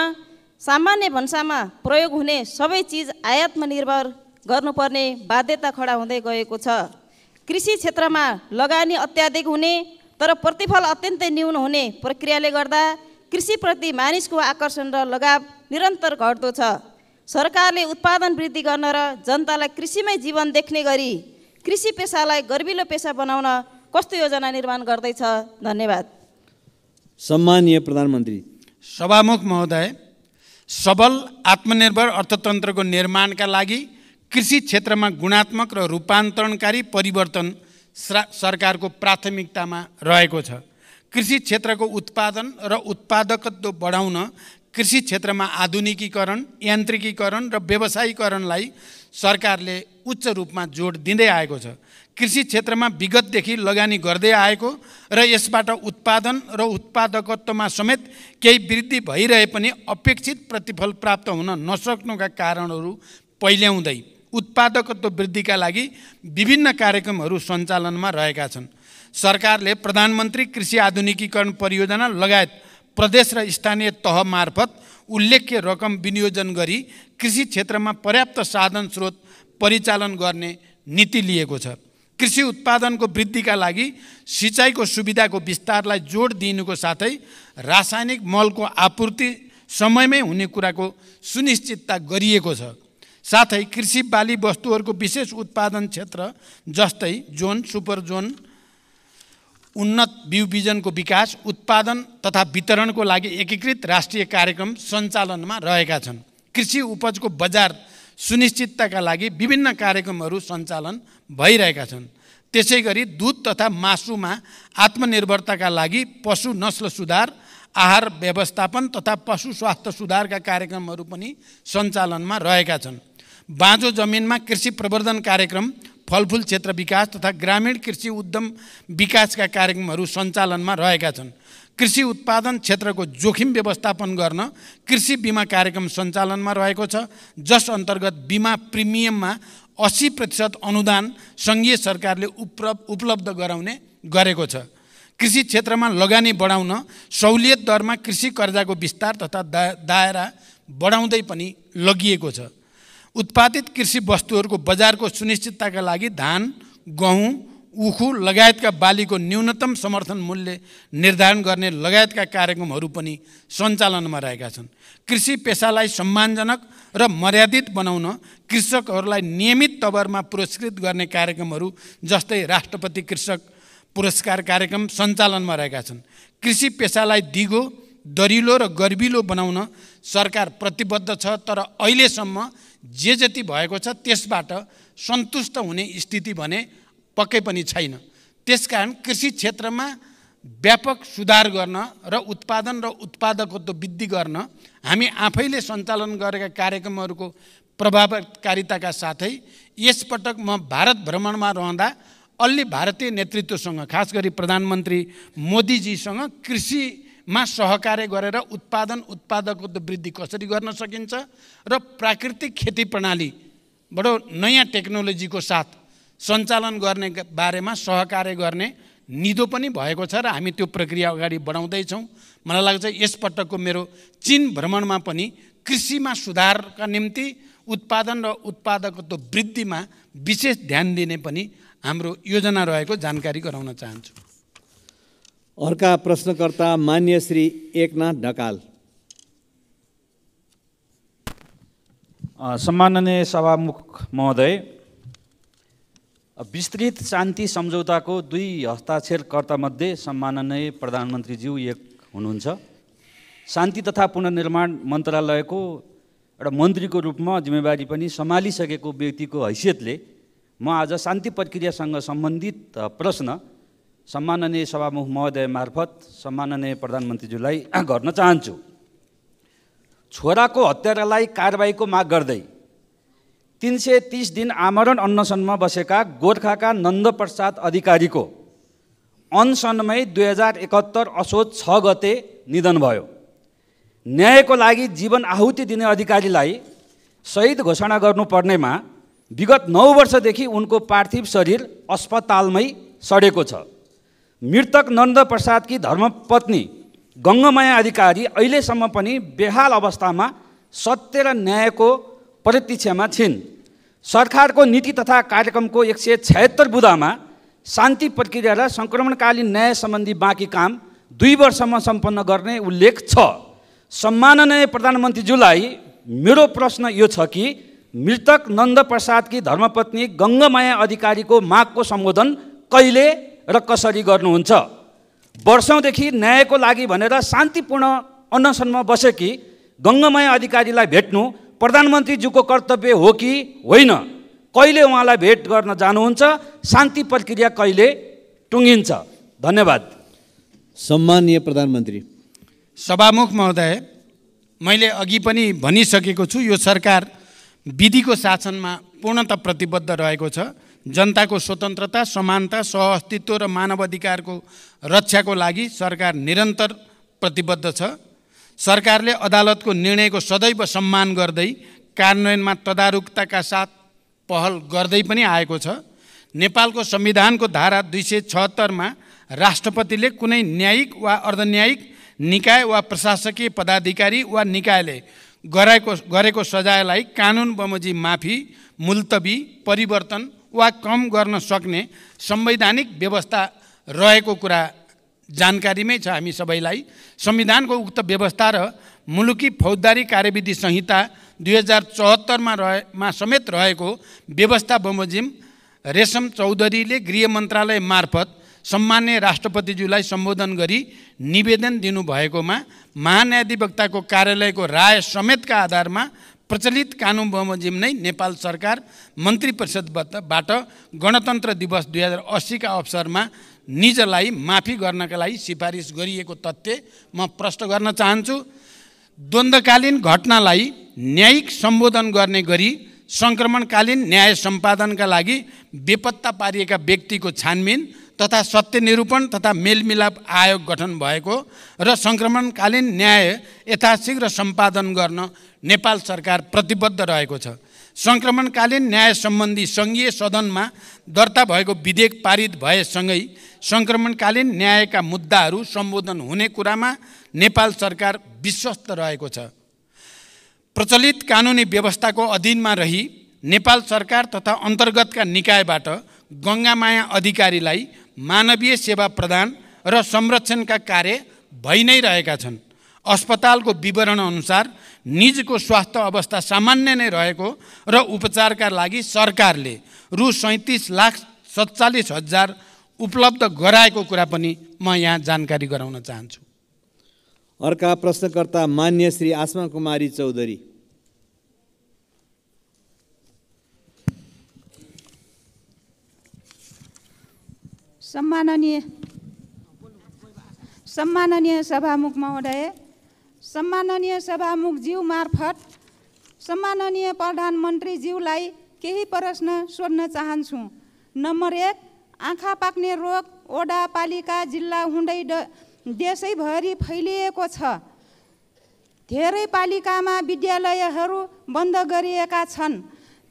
सामान्य भन्सामा प्रयोग हुने सबै चिज आयातमा निर्भर गर्नुपर्ने बाध्यता खडा हुँदै गएको छ। कृषि क्षेत्रमा लगानी अत्याधिक हुने तर प्रतिफल अत्यन्तै न्यून हुने प्रक्रियाले गर्दा कृषिप्रति मानिसको आकर्षण र लगाव निरन्तर घट्दो छ। सरकारले उत्पादन वृद्धि गर्न र जनतालाई कृषिमै जीवन देख्ने गरी कृषि पेसालाई गर्विलो पेसा बनाउन कस्तो योजना निर्माण गर्दैछ? धन्यवाद। सम्माननीय प्रधानमन्त्री। सभामुख महोदय, सबल आत्मनिर्भर अर्थतन्त्रको निर्माणका लागि कृषि क्षेत्रमा गुणात्मक र रूपान्तरणकारी परिवर्तन सरकारको प्राथमिकतामा रहेको छ। कृषि क्षेत्रको उत्पादन र उत्पादकत्व बढाउन कृषि क्षेत्रमा आधुनिकीकरण, यान्त्रिकीकरण र व्यवसायीकरणलाई सरकारले उच्च रूपमा जोड दिँदै आएको छ। कृषि क्षेत्रमा विगतदेखि लगानी गर्दै आएको र यसबाट उत्पादन र उत्पादकत्वमा समेत केही वृद्धि भइरहे पनि अपेक्षित प्रतिफल प्राप्त हुन नसक्नुका कारणहरू पहिल्याउँदै उत्पादकत्व वृद्धिका लागि विभिन्न कार्यक्रमहरू सञ्चालनमा रहेका छन्। सरकारले प्रधानमन्त्री कृषि आधुनिकीकरण परियोजना लगायत प्रदेश र स्थानीय तह मार्फत उल्लेख्य रकम विनियोजन गरी कृषि क्षेत्रमा पर्याप्त साधन स्रोत परिचालन गर्ने नीति लिएको छ। कृषि उत्पादनको वृद्धिका लागि सिँचाइको सुविधाको विस्तारलाई जोड दिनुको साथै रासायनिक मलको आपूर्ति समयमै हुने कुराको सुनिश्चितता गरिएको छ। साथै कृषि बाली वस्तुहरूको विशेष उत्पादन क्षेत्र जस्तै जोन, सुपर जोन, उन्नत बिउ बिजनको विकास, उत्पादन तथा वितरणको लागि एकीकृत राष्ट्रिय कार्यक्रम सञ्चालनमा रहेका छन्। कृषि उपजको बजार सुनिश्चितताका लागि विभिन्न कार्यक्रमहरू सञ्चालन भइरहेका छन्। त्यसैगरी दूध तथा मासुमा आत्मनिर्भरताका लागि पशु नस्ल सुधार, आहार व्यवस्थापन तथा पशु स्वास्थ्य सुधारका कार्यक्रमहरू पनि सञ्चालनमा रहेका छन्। बाँझो जमिनमा कृषि प्रवर्धन कार्यक्रम, फलफुल क्षेत्र विकास तथा ग्रामीण कृषि उद्यम विकासका कार्यक्रमहरू सञ्चालनमा रहेका छन्। कृषि उत्पादन क्षेत्रको जोखिम व्यवस्थापन गर्न कृषि बिमा कार्यक्रम सञ्चालनमा रहेको छ, जस अन्तर्गत बिमा प्रिमियममा 80% अनुदान सङ्घीय सरकारले उपलब्ध गराउने गरेको छ। कृषि क्षेत्रमा लगानी बढाउन सहुलियत दरमा कृषि कर्जाको विस्तार तथा दायरा बढाउँदै पनि लगिएको छ। उत्पादित कृषि वस्तुहरूको बजारको सुनिश्चितताका लागि धान, गहुँ, उखु लगायतका बालीको न्यूनतम समर्थन मूल्य निर्धारण गर्ने लगायतका कार्यक्रमहरू पनि सञ्चालनमा रहेका छन्। कृषि पेसालाई सम्मानजनक र मर्यादित बनाउन कृषकहरूलाई नियमित तवरमा पुरस्कृत गर्ने कार्यक्रमहरू जस्तै राष्ट्रपति कृषक पुरस्कार कार्यक्रम सञ्चालनमा रहेका छन्। कृषि पेसालाई दिगो, दरिलो र गर्विलो बनाउन सरकार प्रतिबद्ध छ, तर अहिलेसम्म जे जति भएको छ त्यसबाट सन्तुष्ट हुने स्थिति भने पक्कै पनि छैन। त्यसकारण कृषि क्षेत्रमा व्यापक सुधार गर्न र उत्पादन र उत्पादकत्व वृद्धि गर्न हामी आफैले सञ्चालन गरेका कार्यक्रमहरूको प्रभावकारिताका साथै यसपटक म भारत भ्रमणमा रहँदा अलि भारतीय नेतृत्वसँग, खास गरी प्रधानमन्त्री मोदीजीसँग कृषिमा सहकार्य गरेर उत्पादकत्व वृद्धि कसरी गर्न सकिन्छ र प्राकृतिक खेती प्रणाली बडो नयाँ टेक्नोलोजीको साथ सञ्चालन गर्ने बारेमा सहकार्य गर्ने निधो पनि भएको छ र हामी त्यो प्रक्रिया अगाडि बढाउँदैछौँ। मलाई लाग्छ यसपटकको मेरो चीन भ्रमणमा पनि कृषिमा सुधारका निम्ति उत्पादन र उत्पादकत्व वृद्धिमा विशेष ध्यान दिने पनि हाम्रो योजना रहेको जानकारी गराउन चाहन्छु। अर्का प्रश्नकर्ता मान्य श्री एकनाथ ढकाल। सम्माननीय सभामुख महोदय, विस्तृत शान्ति सम्झौताको 2 हस्ताक्षरकर्तामध्ये सम्माननीय प्रधानमन्त्रीज्यू एक हुनुहुन्छ। शान्ति तथा पुनर्निर्माण मन्त्रालयको एउटा मन्त्रीको रूपमा जिम्मेवारी पनि सम्हालिसकेको व्यक्तिको हैसियतले म आज शान्ति प्रक्रियासँग सम्बन्धित प्रश्न सम्माननीय सभामुख महोदय मार्फत सम्माननीय प्रधानमन्त्रीज्यूलाई गर्न चाहन्छु। छोराको हत्यारालाई कारबाहीको माग गर्दै 330 दिन आमरण अनसनमा बसेका गोर्खाका नन्दप्रसाद अधिकारीको अनसनमै 2071 असोज 6 गते निधन भयो। न्यायको लागि जीवन आहुति दिने अधिकारीलाई शहीद घोषणा गर्नुपर्नेमा विगत 9 वर्षदेखि उनको पार्थिव शरीर अस्पतालमै सडेको छ। मृतक नन्दप्रसादकी धर्मपत्नी गङ्गामाया अधिकारी अहिलेसम्म पनि बेहाल अवस्थामा सत्य र न्यायको प्रतीक्षामा छिन्। सरकारको नीति तथा कार्यक्रमको 176 बुँदामा शान्ति प्रक्रिया र सङ्क्रमणकालीन न्याय सम्बन्धी बाँकी काम 2 वर्षमा सम्पन्न गर्ने उल्लेख छ। सम्माननीय प्रधानमन्त्रीज्यूलाई मेरो प्रश्न यो छ कि मृतक नन्दप्रसादकी धर्मपत्नी गङ्गामाया अधिकारीको मागको सम्बोधन कहिले र कसरी गर्नुहुन्छ? वर्षौँदेखि न्यायको लागि भनेर शान्तिपूर्ण अनसनमा बसेकी गङ्गामाया अधिकारीलाई भेट्नु प्रधानमन्त्रीज्यूको कर्तव्य हो कि होइन? कहिले उहाँलाई भेट गर्न जानुहुन्छ? शान्ति प्रक्रिया कहिले टुङ्गिन्छ? धन्यवाद। सम्माननीय प्रधानमन्त्री। सभामुख महोदय, मैले अघि पनि भनिसकेको छु, यो सरकार विधिको शासनमा पूर्णतः प्रतिबद्ध रहेको छ। जनताको स्वतन्त्रता, समानता, सहअस्तित्व र मानवाधिकारको रक्षाको लागि सरकार निरन्तर प्रतिबद्ध छ। सरकारले अदालतको निर्णयको सदैव सम्मान गर्दै कार्यान्वयनमा तदारुकताका साथ पहल गर्दै पनि आएको छ। नेपालको संविधानको धारा 276 मा राष्ट्रपतिले कुनै न्यायिक वा अर्धन्यायिक निकाय वा प्रशासकीय पदाधिकारी वा निकायले गरेको सजायलाई कानुन बमोजिम माफी, मुल्तवी, परिवर्तन वा कम गर्न सक्ने संवैधानिक व्यवस्था रहेको कुरा जानकारीमै छ हामी सबैलाई। संविधानको उक्त व्यवस्था र मुलुकी फौजदारी कार्यविधि संहिता 2074 मा समेत रहेको व्यवस्था बमोजिम रेशम चौधरीले गृह मन्त्रालय मार्फत सम्मान्य राष्ट्रपतिज्यूलाई सम्बोधन गरी निवेदन दिनुभएकोमा महान्यायाधिवक्ताको कार्यालयको राय समेतका आधारमा प्रचलित कानुन बमोजिम नै नेपाल सरकार मन्त्री परिषदबाट गणतन्त्र दिवस 2080 का अवसरमा निजलाई माफी गर्नका लागि सिफारिस गरिएको तथ्य म प्रश्न गर्न चाहन्छु। द्वन्द्वकालीन घटनालाई न्यायिक सम्बोधन गर्ने गरी सङ्क्रमणकालीन न्याय सम्पादनका लागि बेपत्ता पारिएका व्यक्तिको छानबिन तथा सत्य निरूपण तथा मेलमिलाप आयोग गठन भएको र सङ्क्रमणकालीन न्याय यथाशीघ्र सम्पादन गर्न नेपाल सरकार प्रतिबद्ध रहेको छ। सङ्क्रमणकालीन न्याय सम्बन्धी सङ्घीय सदनमा दर्ता भएको विधेयक पारित भएसँगै सङ्क्रमणकालीन न्यायका मुद्दाहरू सम्बोधन हुने कुरामा नेपाल सरकार विश्वस्त रहेको छ। प्रचलित कानुनी व्यवस्थाको अधीनमा रही नेपाल सरकार तथा अन्तर्गतका निकायबाट गङ्गामाया अधिकारीलाई मानवीय सेवा प्रदान र संरक्षणका कार्य भइ नै रहेका छन्। अस्पतालको विवरण अनुसार निजको स्वास्थ्य अवस्था सामान्य नै रहेको र उपचारका लागि सरकारले रु 37,47,000 उपलब्ध गराएको कुरा पनि म यहाँ जानकारी गराउन चाहन्छु। अर्का प्रश्नकर्ता मान्य श्री आसमा कुमारी चौधरी। सम्माननीय सभामुख महोदय, सम्माननीय सभामुखज्यू मार्फत सम्माननीय प्रधानमन्त्रीज्यूलाई केही प्रश्न सोध्न चाहन्छु। नम्बर 1, आँखा पाक्ने रोग ओडा पालिका जिल्ला हुँदै देशैभरि फैलिएको छ। धेरै पालिकामा विद्यालयहरू बन्द गरिएका छन्।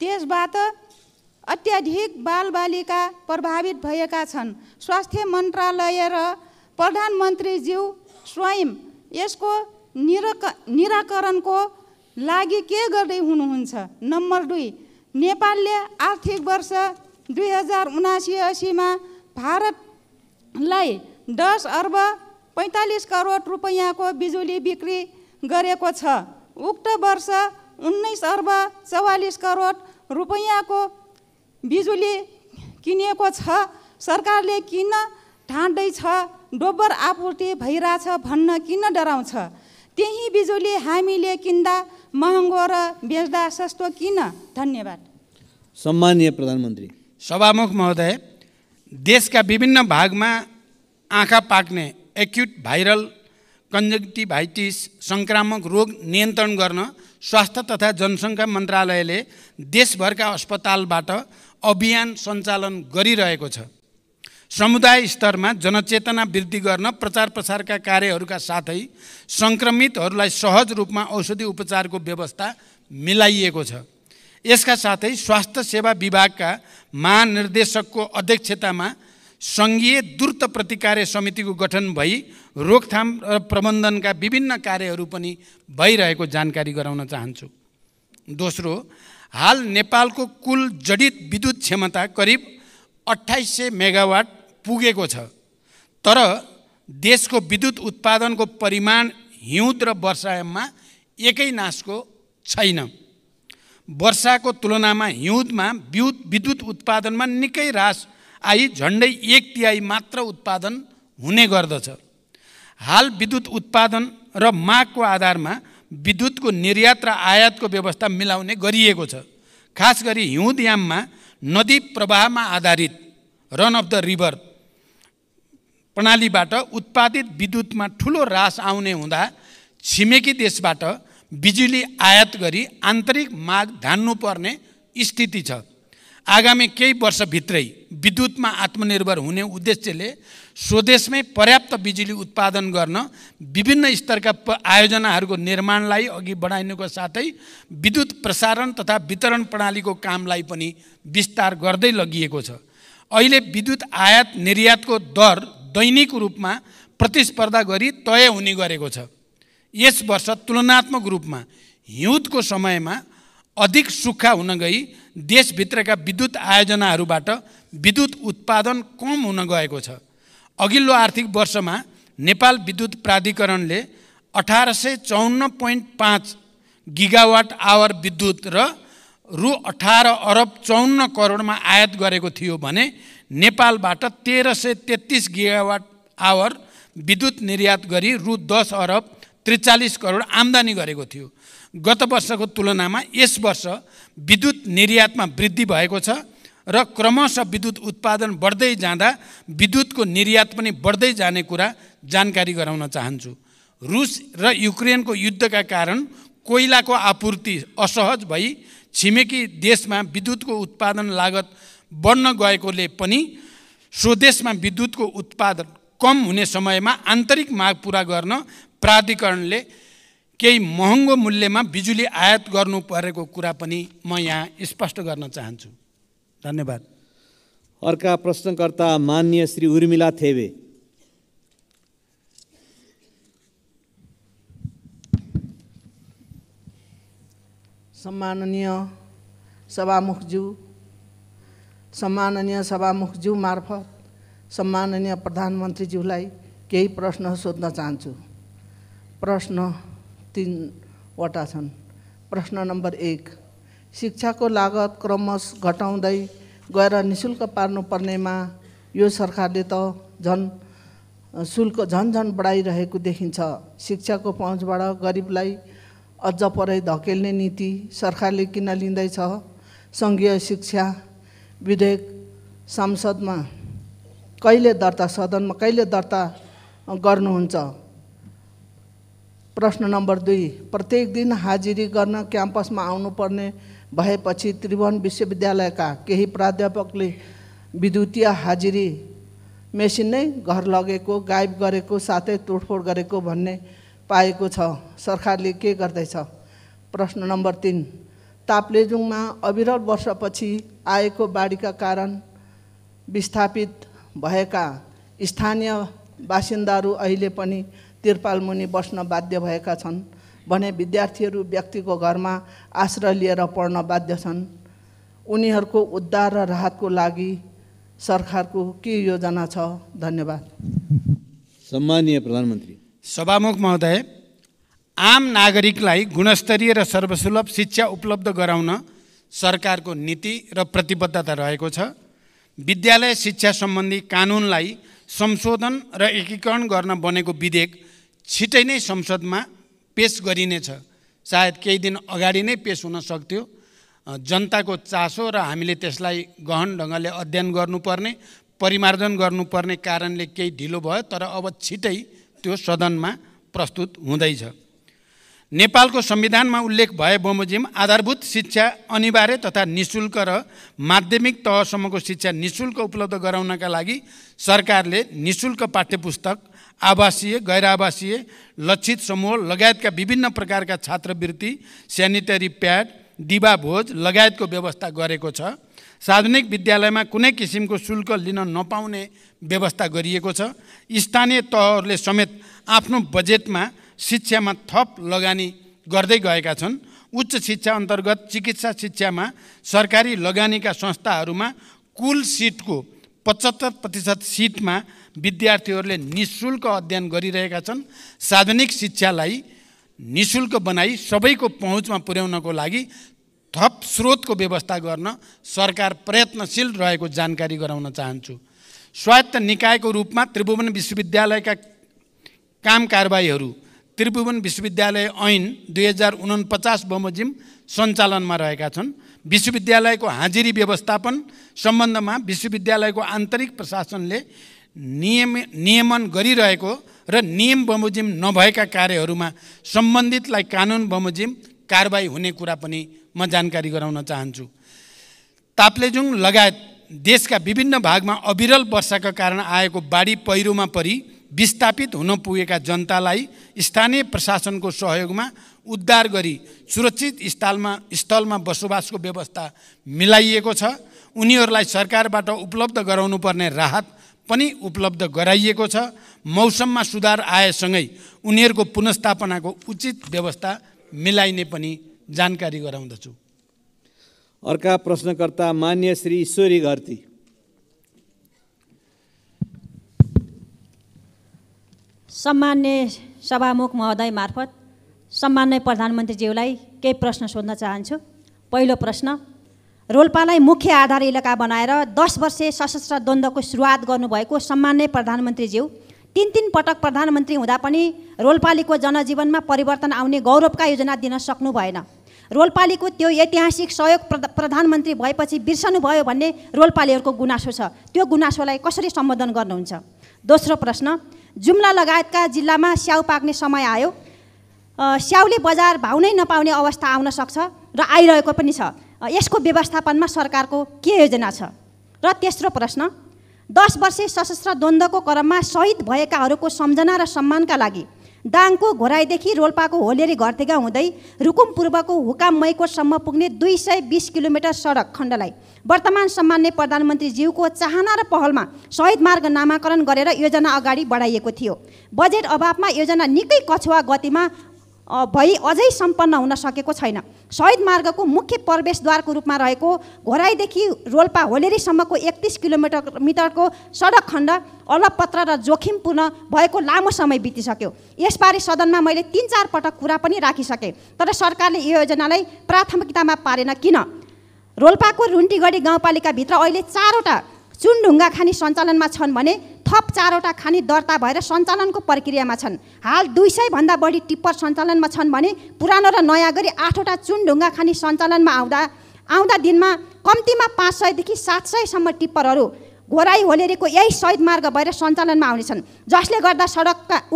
त्यसबाट अत्याधिक बालबालिका प्रभावित भएका छन्। स्वास्थ्य मन्त्रालय र प्रधानमन्त्रीज्यू स्वयं यसको निराकरणको लागि के गर्दै हुनुहुन्छ? नम्बर 2, नेपालले आर्थिक वर्ष 2079-80 मा भारतलाई 10 अर्ब 45 करोड रुपैयाँको बिजुली बिक्री गरेको छ। उक्त वर्ष 19 अर्ब 44 करोड रुपैयाँको बिजुली किनेको छ। सरकारले किन ठान्दैछ दोब्बर आपूर्ति भइरहेछ भन्न किन डराउँछ? त्यही बिजुली हामीले किन्दा महँगो र बेच्दा सस्तो किन? धन्यवाद। सम्माननीय प्रधानमन्त्री। सभामुख महोदय, देशका विभिन्न भागमा आँखा पाक्ने एक्युट भाइरल कन्जक्टिभाइटिस सङ्क्रामक रोग नियन्त्रण गर्न स्वास्थ्य तथा जनसङ्ख्या मन्त्रालयले देशभरका अस्पतालबाट अभियान सञ्चालन गरिरहेको छ। समुदाय स्तरमा जनचेतना वृद्धि गर्न प्रचार प्रसारका कार्यहरूका साथै सङ्क्रमितहरूलाई सहज रूपमा औषधि उपचारको व्यवस्था मिलाइएको छ। यसका साथै स्वास्थ्य सेवा विभागका महानिर्देशकको अध्यक्षतामा सङ्घीय द्रुत प्रतिकार्य समितिको गठन भई रोकथाम र प्रबन्धनका विभिन्न कार्यहरू पनि भइरहेको जानकारी गराउन चाहन्छु। दोस्रो, हाल नेपालको कुल जडित विद्युत क्षमता करिब 2800 मेगावाट पुगेको छ। तर देशको विद्युत उत्पादनको परिमाण हिउँद र वर्षायाममा एकै नासको छैन। वर्षाको तुलनामा हिउँदमा विद्युत उत्पादनमा निकै ह्रास आई झन्डै 1/3 मात्र उत्पादन हुने गर्दछ। हाल विद्युत उत्पादन र मागको आधारमा विद्युतको निर्यात र आयातको व्यवस्था मिलाउने गरिएको छ। खास गरी हिउँदयाममा नदी प्रवाहमा आधारित रन अफ द रिभर प्रणालीबाट उत्पादित विद्युतमा ठुलो ह्रास आउने हुँदा छिमेकी देशबाट बिजुली आयात गरी आन्तरिक माग धान्नुपर्ने स्थिति छ। आगामी केही वर्षभित्रै विद्युतमा आत्मनिर्भर हुने उद्देश्यले स्वदेशमै पर्याप्त बिजुली उत्पादन गर्न विभिन्न स्तरका आयोजनाहरूको निर्माणलाई अघि बढाइनुको साथै विद्युत प्रसारण तथा वितरण प्रणालीको कामलाई पनि विस्तार गर्दै लगिएको छ। अहिले विद्युत आयात निर्यातको दर दैनिक रूपमा प्रतिस्पर्धा गरी तय हुने गरेको छ। यस वर्ष तुलनात्मक रूपमा हिउँदको समयमा अधिक सुक्खा हुन गई देशभित्रका विद्युत आयोजनाहरूबाट विद्युत उत्पादन कम हुन गएको छ। अघिल्लो आर्थिक वर्षमा नेपाल विद्युत प्राधिकरणले 1854.5 गिगावाट आवर विद्युत र रु 18 अरब 54 करोडमा आयात गरेको थियो भने नेपालबाट 1333 गिगावाट आवर विद्युत निर्यात गरी रु 10 अरब 43 करोड आम्दानी गरेको थियो। गत वर्षको तुलनामा यस वर्ष विद्युत निर्यातमा वृद्धि भएको छ र क्रमशः विद्युत उत्पादन बढ्दै जाँदा विद्युतको निर्यात पनि बढ्दै जाने कुरा जानकारी गराउन चाहन्छु। रुस र युक्रेनको युद्धका कारण कोइलाको आपूर्ति असहज भई छिमेकी देशमा विद्युतको उत्पादन लागत बढ्न गएकोले पनि स्वदेशमा विद्युतको उत्पादन कम हुने समयमा आन्तरिक माग पूरा गर्न प्राधिकरणले केही महँगो मूल्यमा बिजुली आयात गर्नु परेको कुरा पनि म यहाँ स्पष्ट गर्न चाहन्छु। धन्यवाद। अर्का प्रश्नकर्ता माननीय श्री उर्मिला थेबे। सम्माननीय सभामुखज्यू मार्फत सम्माननीय प्रधानमन्त्रीज्यूलाई केही प्रश्न सोध्न चाहन्छु। प्रश्न 3 वटा छन्। प्रश्न नम्बर 1, शिक्षाको लागत क्रमशः घटाउँदै गएर निशुल्क पार्नुपर्नेमा यो सरकारले त शुल्क झन बढाइरहेको देखिन्छ। शिक्षाको पहुँचबाट गरिबलाई अझ परै धकेल्ने नीति सरकारले किन लिँदैछ? सङ्घीय शिक्षा विधेयक संसदमा सदनमा कहिले दर्ता गर्नुहुन्छ? प्रश्न नम्बर 2, प्रत्येक दिन हाजिरी गर्न क्याम्पसमा आउनुपर्ने भएपछि त्रिभुवन विश्वविद्यालयका केही प्राध्यापकले विद्युतीय हाजिरी मेसिन नै घर लगेको, गायब गरेको, साथै तोडफोड गरेको भन्ने पाएको छ। सरकारले के गर्दैछ? प्रश्न नम्बर 3, ताप्लेजुङमा अविरल वर्षपछि आएको बाढीका कारण विस्थापित भएका स्थानीय बासिन्दाहरू अहिले पनि तिरपाल मुनि बस्न बाध्य भएका छन् भने विद्यार्थीहरू व्यक्तिको घरमा आश्रय लिएर पढ्न बाध्य छन्। उनीहरूको उद्धार र राहतको लागि सरकारको के योजना छ? धन्यवाद। सम्माननीय प्रधानमन्त्री। सभामुख महोदय, आम नागरिकलाई गुणस्तरीय र सर्वसुलभ शिक्षा उपलब्ध गराउन सरकारको नीति र प्रतिबद्धता रहेको छ। विद्यालय शिक्षा सम्बन्धी कानुनलाई संशोधन र एकीकरण गर्न बनेको विधेयक छिटै नै संसदमा पेश गरिनेछ। सायद केही दिन अगाडि नै पेश हुन सक्थ्यो। जनताको चासो र हामीले त्यसलाई गहन ढङ्गले अध्ययन गर्नुपर्ने, परिमार्जन गर्नुपर्ने कारणले केही ढिलो भयो, तर अब छिटै त्यो सदनमा प्रस्तुत हुँदैछ। नेपालको संविधानमा उल्लेख भए बमोजिम आधारभूत शिक्षा अनिवार्य तथा निःशुल्क र माध्यमिक तहसम्मको शिक्षा निःशुल्क उपलब्ध गराउनका लागि सरकारले निःशुल्क पाठ्यपुस्तक, आवासीय, गैर आवासीय, लक्षित समूह लगायतका विभिन्न प्रकारका छात्रवृत्ति, स्यानिटरी प्याड, दिवा भोज लगायतको व्यवस्था गरेको छ। सार्वजनिक विद्यालयमा कुनै किसिमको शुल्क लिन नपाउने व्यवस्था गरिएको छ। स्थानीय तहहरूले समेत आफ्नो बजेटमा शिक्षामा थप लगानी गर्दै गएका छन्। उच्च शिक्षा अन्तर्गत चिकित्सा शिक्षामा सरकारी लगानीका संस्थाहरूमा कुल सिटको 75% सिटमा विद्यार्थीहरूले निःशुल्क अध्ययन गरिरहेका छन्। सार्वजनिक शिक्षालाई निःशुल्क बनाई सबैको पहुँचमा पुर्याउनको लागि थप स्रोतको व्यवस्था गर्न सरकार प्रयत्नशील रहेको जानकारी गराउन चाहन्छु। स्वायत्त निकायको रूपमा त्रिभुवन विश्वविद्यालयका काम कारबाहीहरू त्रिभुवन विश्वविद्यालय ऐन 2049 बमोजिम सञ्चालनमा रहेका छन्। विश्वविद्यालयको हाजिरी व्यवस्थापन सम्बन्धमा विश्वविद्यालयको आन्तरिक प्रशासनले नियमन गरिरहेको र नियम बमोजिम नभएका कार्यहरूमा सम्बन्धितलाई कानुन बमोजिम कारबाही हुने कुरा पनि म जानकारी गराउन चाहन्छु। ताप्लेजुङ लगायत देशका विभिन्न भागमा अविरल वर्षाका कारण आएको बाढी पहिरोमा परि विस्थापित हुन पुगेका जनतालाई स्थानीय प्रशासनको सहयोगमा उद्धार गरी सुरक्षित स्थलमा बसोबासको व्यवस्था मिलाइएको छ। उनीहरूलाई सरकारबाट उपलब्ध गराउनुपर्ने राहत पनि उपलब्ध गराइएको छ। मौसममा सुधार आएसँगै उनीहरूको पुनर्स्थापनाको उचित व्यवस्था मिलाइने पनि जानकारी गराउँदछु। अर्का प्रश्नकर्ता मान्य श्री ईश्वरी घरती। सम्मान्य सभामुख महोदय मार्फत सम्मान्य प्रधानमन्त्रीज्यूलाई केही प्रश्न सोध्न चाहन्छु। पहिलो प्रश्न, रोल्पालाई मुख्य आधार इलाका बनाएर 10 वर्षे सशस्त्र द्वन्द्वको सुरुवात गर्नुभएको सम्मान्य प्रधानमन्त्रीज्यू 3 पटक प्रधानमन्त्री हुँदा पनि रोल्पालीको जनजीवनमा परिवर्तन आउने गौरवका योजना दिन सक्नु भएन। रोल्पालीको त्यो ऐतिहासिक सहयोग प्रधानमन्त्री भएपछि बिर्सनुभयो भन्ने रोल्पालीहरूको गुनासो छ। त्यो गुनासोलाई कसरी सम्बोधन गर्नुहुन्छ? दोस्रो प्रश्न, जुम्ला लगायतका जिल्लामा स्याउ पाक्ने समय आयो। स्याउले बजार भाउ नै नपाउने अवस्था आउन सक्छ र आइरहेको पनि छ। यसको व्यवस्थापनमा सरकारको के योजना छ? र तेस्रो प्रश्न, 10 वर्षे सशस्त्र द्वन्द्वको क्रममा शहीद भएकाहरूको सम्झना र सम्मानका लागि दाङको घोराईदेखि रोल्पाको होलेरी घरतेगा हुँदै रुकुम पूर्वको हुकाम मैकोटसम्म पुग्ने 220 किलोमिटर सडक खण्डलाई वर्तमान सम्मान्य प्रधानमन्त्रीज्यूको चाहना र पहलमा शहीद मार्ग नामाकरण गरेर योजना अगाडि बढाइएको थियो। बजेट अभावमा योजना निकै कछुवा गतिमा भई अझै सम्पन्न हुन सकेको छैन। शहीद मार्गको मुख्य प्रवेशद्वारको रूपमा रहेको घोराईदेखि रोल्पा होलेरीसम्मको 31 किलोमिटरको सडक खण्ड अलपत्र र जोखिमपूर्ण भएको लामो समय बितिसक्यो। यसबारे सदनमा मैले 3-4 पटक कुरा पनि राखिसकेँ, तर सरकारले यो योजनालाई प्राथमिकतामा पारेन किन? रोल्पाको रुन्टीगढी गाउँपालिकाभित्र अहिले 4वटा चुनढुङ्गा खानी सञ्चालनमा छन् भने थप 4वटा खानी दर्ता भएर सञ्चालनको प्रक्रियामा छन्। हाल 200 भन्दा बढी टिप्पर सञ्चालनमा छन् भने पुरानो र नयाँ गरी 8वटा चुनढुङ्गा खानी सञ्चालनमा आउँदा दिनमा कम्तीमा 500 देखि 700 सम्म टिप्परहरू घोराई होलेरीको यही शहीद मार्ग भएर सञ्चालनमा आउनेछन्, जसले गर्दा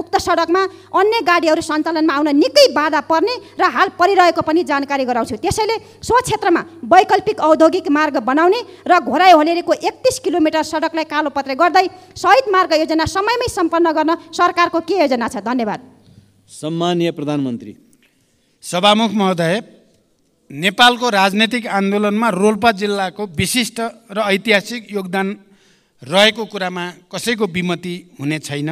उक्त सडकमा अन्य गाडीहरू सञ्चालनमा आउन निकै बाधा पर्ने र हाल परिरहेको पनि जानकारी गराउँछु। त्यसैले सो क्षेत्रमा वैकल्पिक औद्योगिक मार्ग बनाउने र घोराई होलेरीको 31 किलोमिटर सडकलाई कालोपत्रे गर्दै शहीद मार्ग योजना समयमै सम्पन्न गर्न सरकारको के योजना छ? धन्यवाद। सम्माननीय प्रधानमन्त्री। सभामुख महोदय, नेपालको राजनैतिक आन्दोलनमा रोल्पा जिल्लाको विशिष्ट र ऐतिहासिक योगदान रहेको कुरामा कसैको विमति हुने छैन।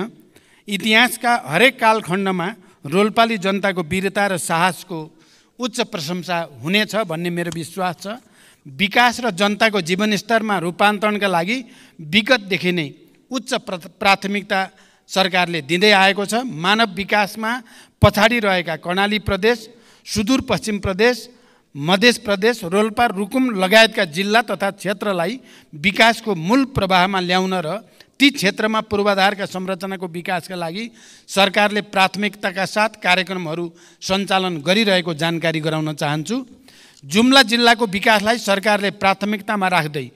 इतिहासका हरेक कालखण्डमा रोल्पाली जनताको वीरता र साहसको उच्च प्रशंसा हुनेछ भन्ने मेरो विश्वास छ। विकास र जनताको जीवनस्तरमा रूपान्तरणका लागि विगतदेखि नै उच्च प्राथमिकता सरकारले दिँदै आएको छ। मानव विकासमा पछाडि रहेका कर्णाली प्रदेश, सुदूरपश्चिम प्रदेश, मध्य प्रदेश, रोल्पा, रुकुम लगायतका जिल्ला तथा क्षेत्रलाई विकासको मूल प्रवाहमा ल्याउन र ती क्षेत्रमा पूर्वाधारका संरचनाको विकासका लागि सरकारले प्राथमिकताका साथ कार्यक्रमहरू सञ्चालन गरिरहेको जानकारी गराउन चाहन्छु। जुम्ला जिल्लाको विकासलाई सरकारले प्राथमिकतामा राख्दै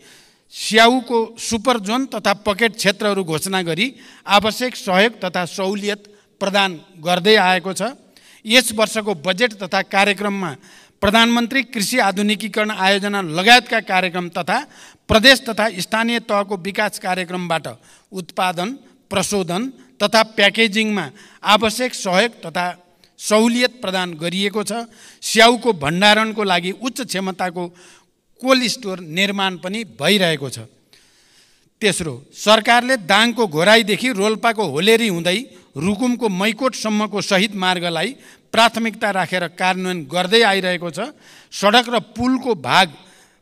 स्याउको सुपर जोन तथा पकेट क्षेत्रहरू घोषणा गरी आवश्यक सहयोग तथा सहुलियत प्रदान गर्दै आएको छ। यस वर्षको बजेट तथा कार्यक्रममा प्रधानमन्त्री कृषि आधुनिकीकरण आयोजना लगायतका कार्यक्रम तथा प्रदेश तथा स्थानीय तहको विकास कार्यक्रमबाट उत्पादन, प्रशोधन तथा प्याकेजिङमा आवश्यक सहयोग तथा सहुलियत प्रदान गरिएको छ। स्याउको भण्डारणको लागि उच्च क्षमताको कोल्ड स्टोर निर्माण पनि भइरहेको छ। तेस्रो, सरकारले दाङको घोराईदेखि रोल्पाको होलेरी हुँदै रुकुमको मैकोटसम्मको शहीद मार्गलाई प्राथमिकता राखेर कार्यान्वयन गर्दै आइरहेको छ। सडक र पुलको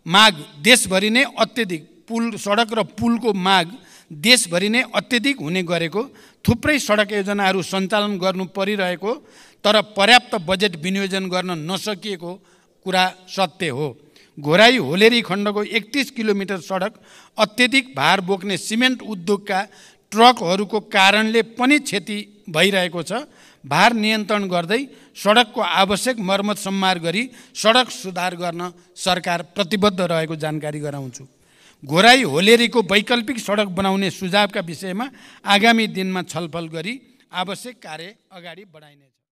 माग देशभरि नै सडक र पुलको माग देशभरि नै अत्यधिक हुने गरेको, थुप्रै सडक योजनाहरू सञ्चालन गर्नु परिरहेको तर पर्याप्त बजेट विनियोजन गर्न नसकिएको कुरा सत्य हो। घोराई होलेरी खण्डको 31 किलोमिटर सडक अत्यधिक भार बोक्ने सिमेन्ट उद्योगका ट्रकहरूको कारणले पनि क्षति भइरहेको छ। भार नियन्त्रण गर्दै सडकको आवश्यक मर्मत सम्मार गरी सडक सुधार गर्न सरकार प्रतिबद्ध रहेको जानकारी गराउँछु। घोराई होलेरीको वैकल्पिक सडक बनाउने सुझावका विषयमा आगामी दिनमा छलफल गरी आवश्यक कार्य अगाडि बढाइनेछ।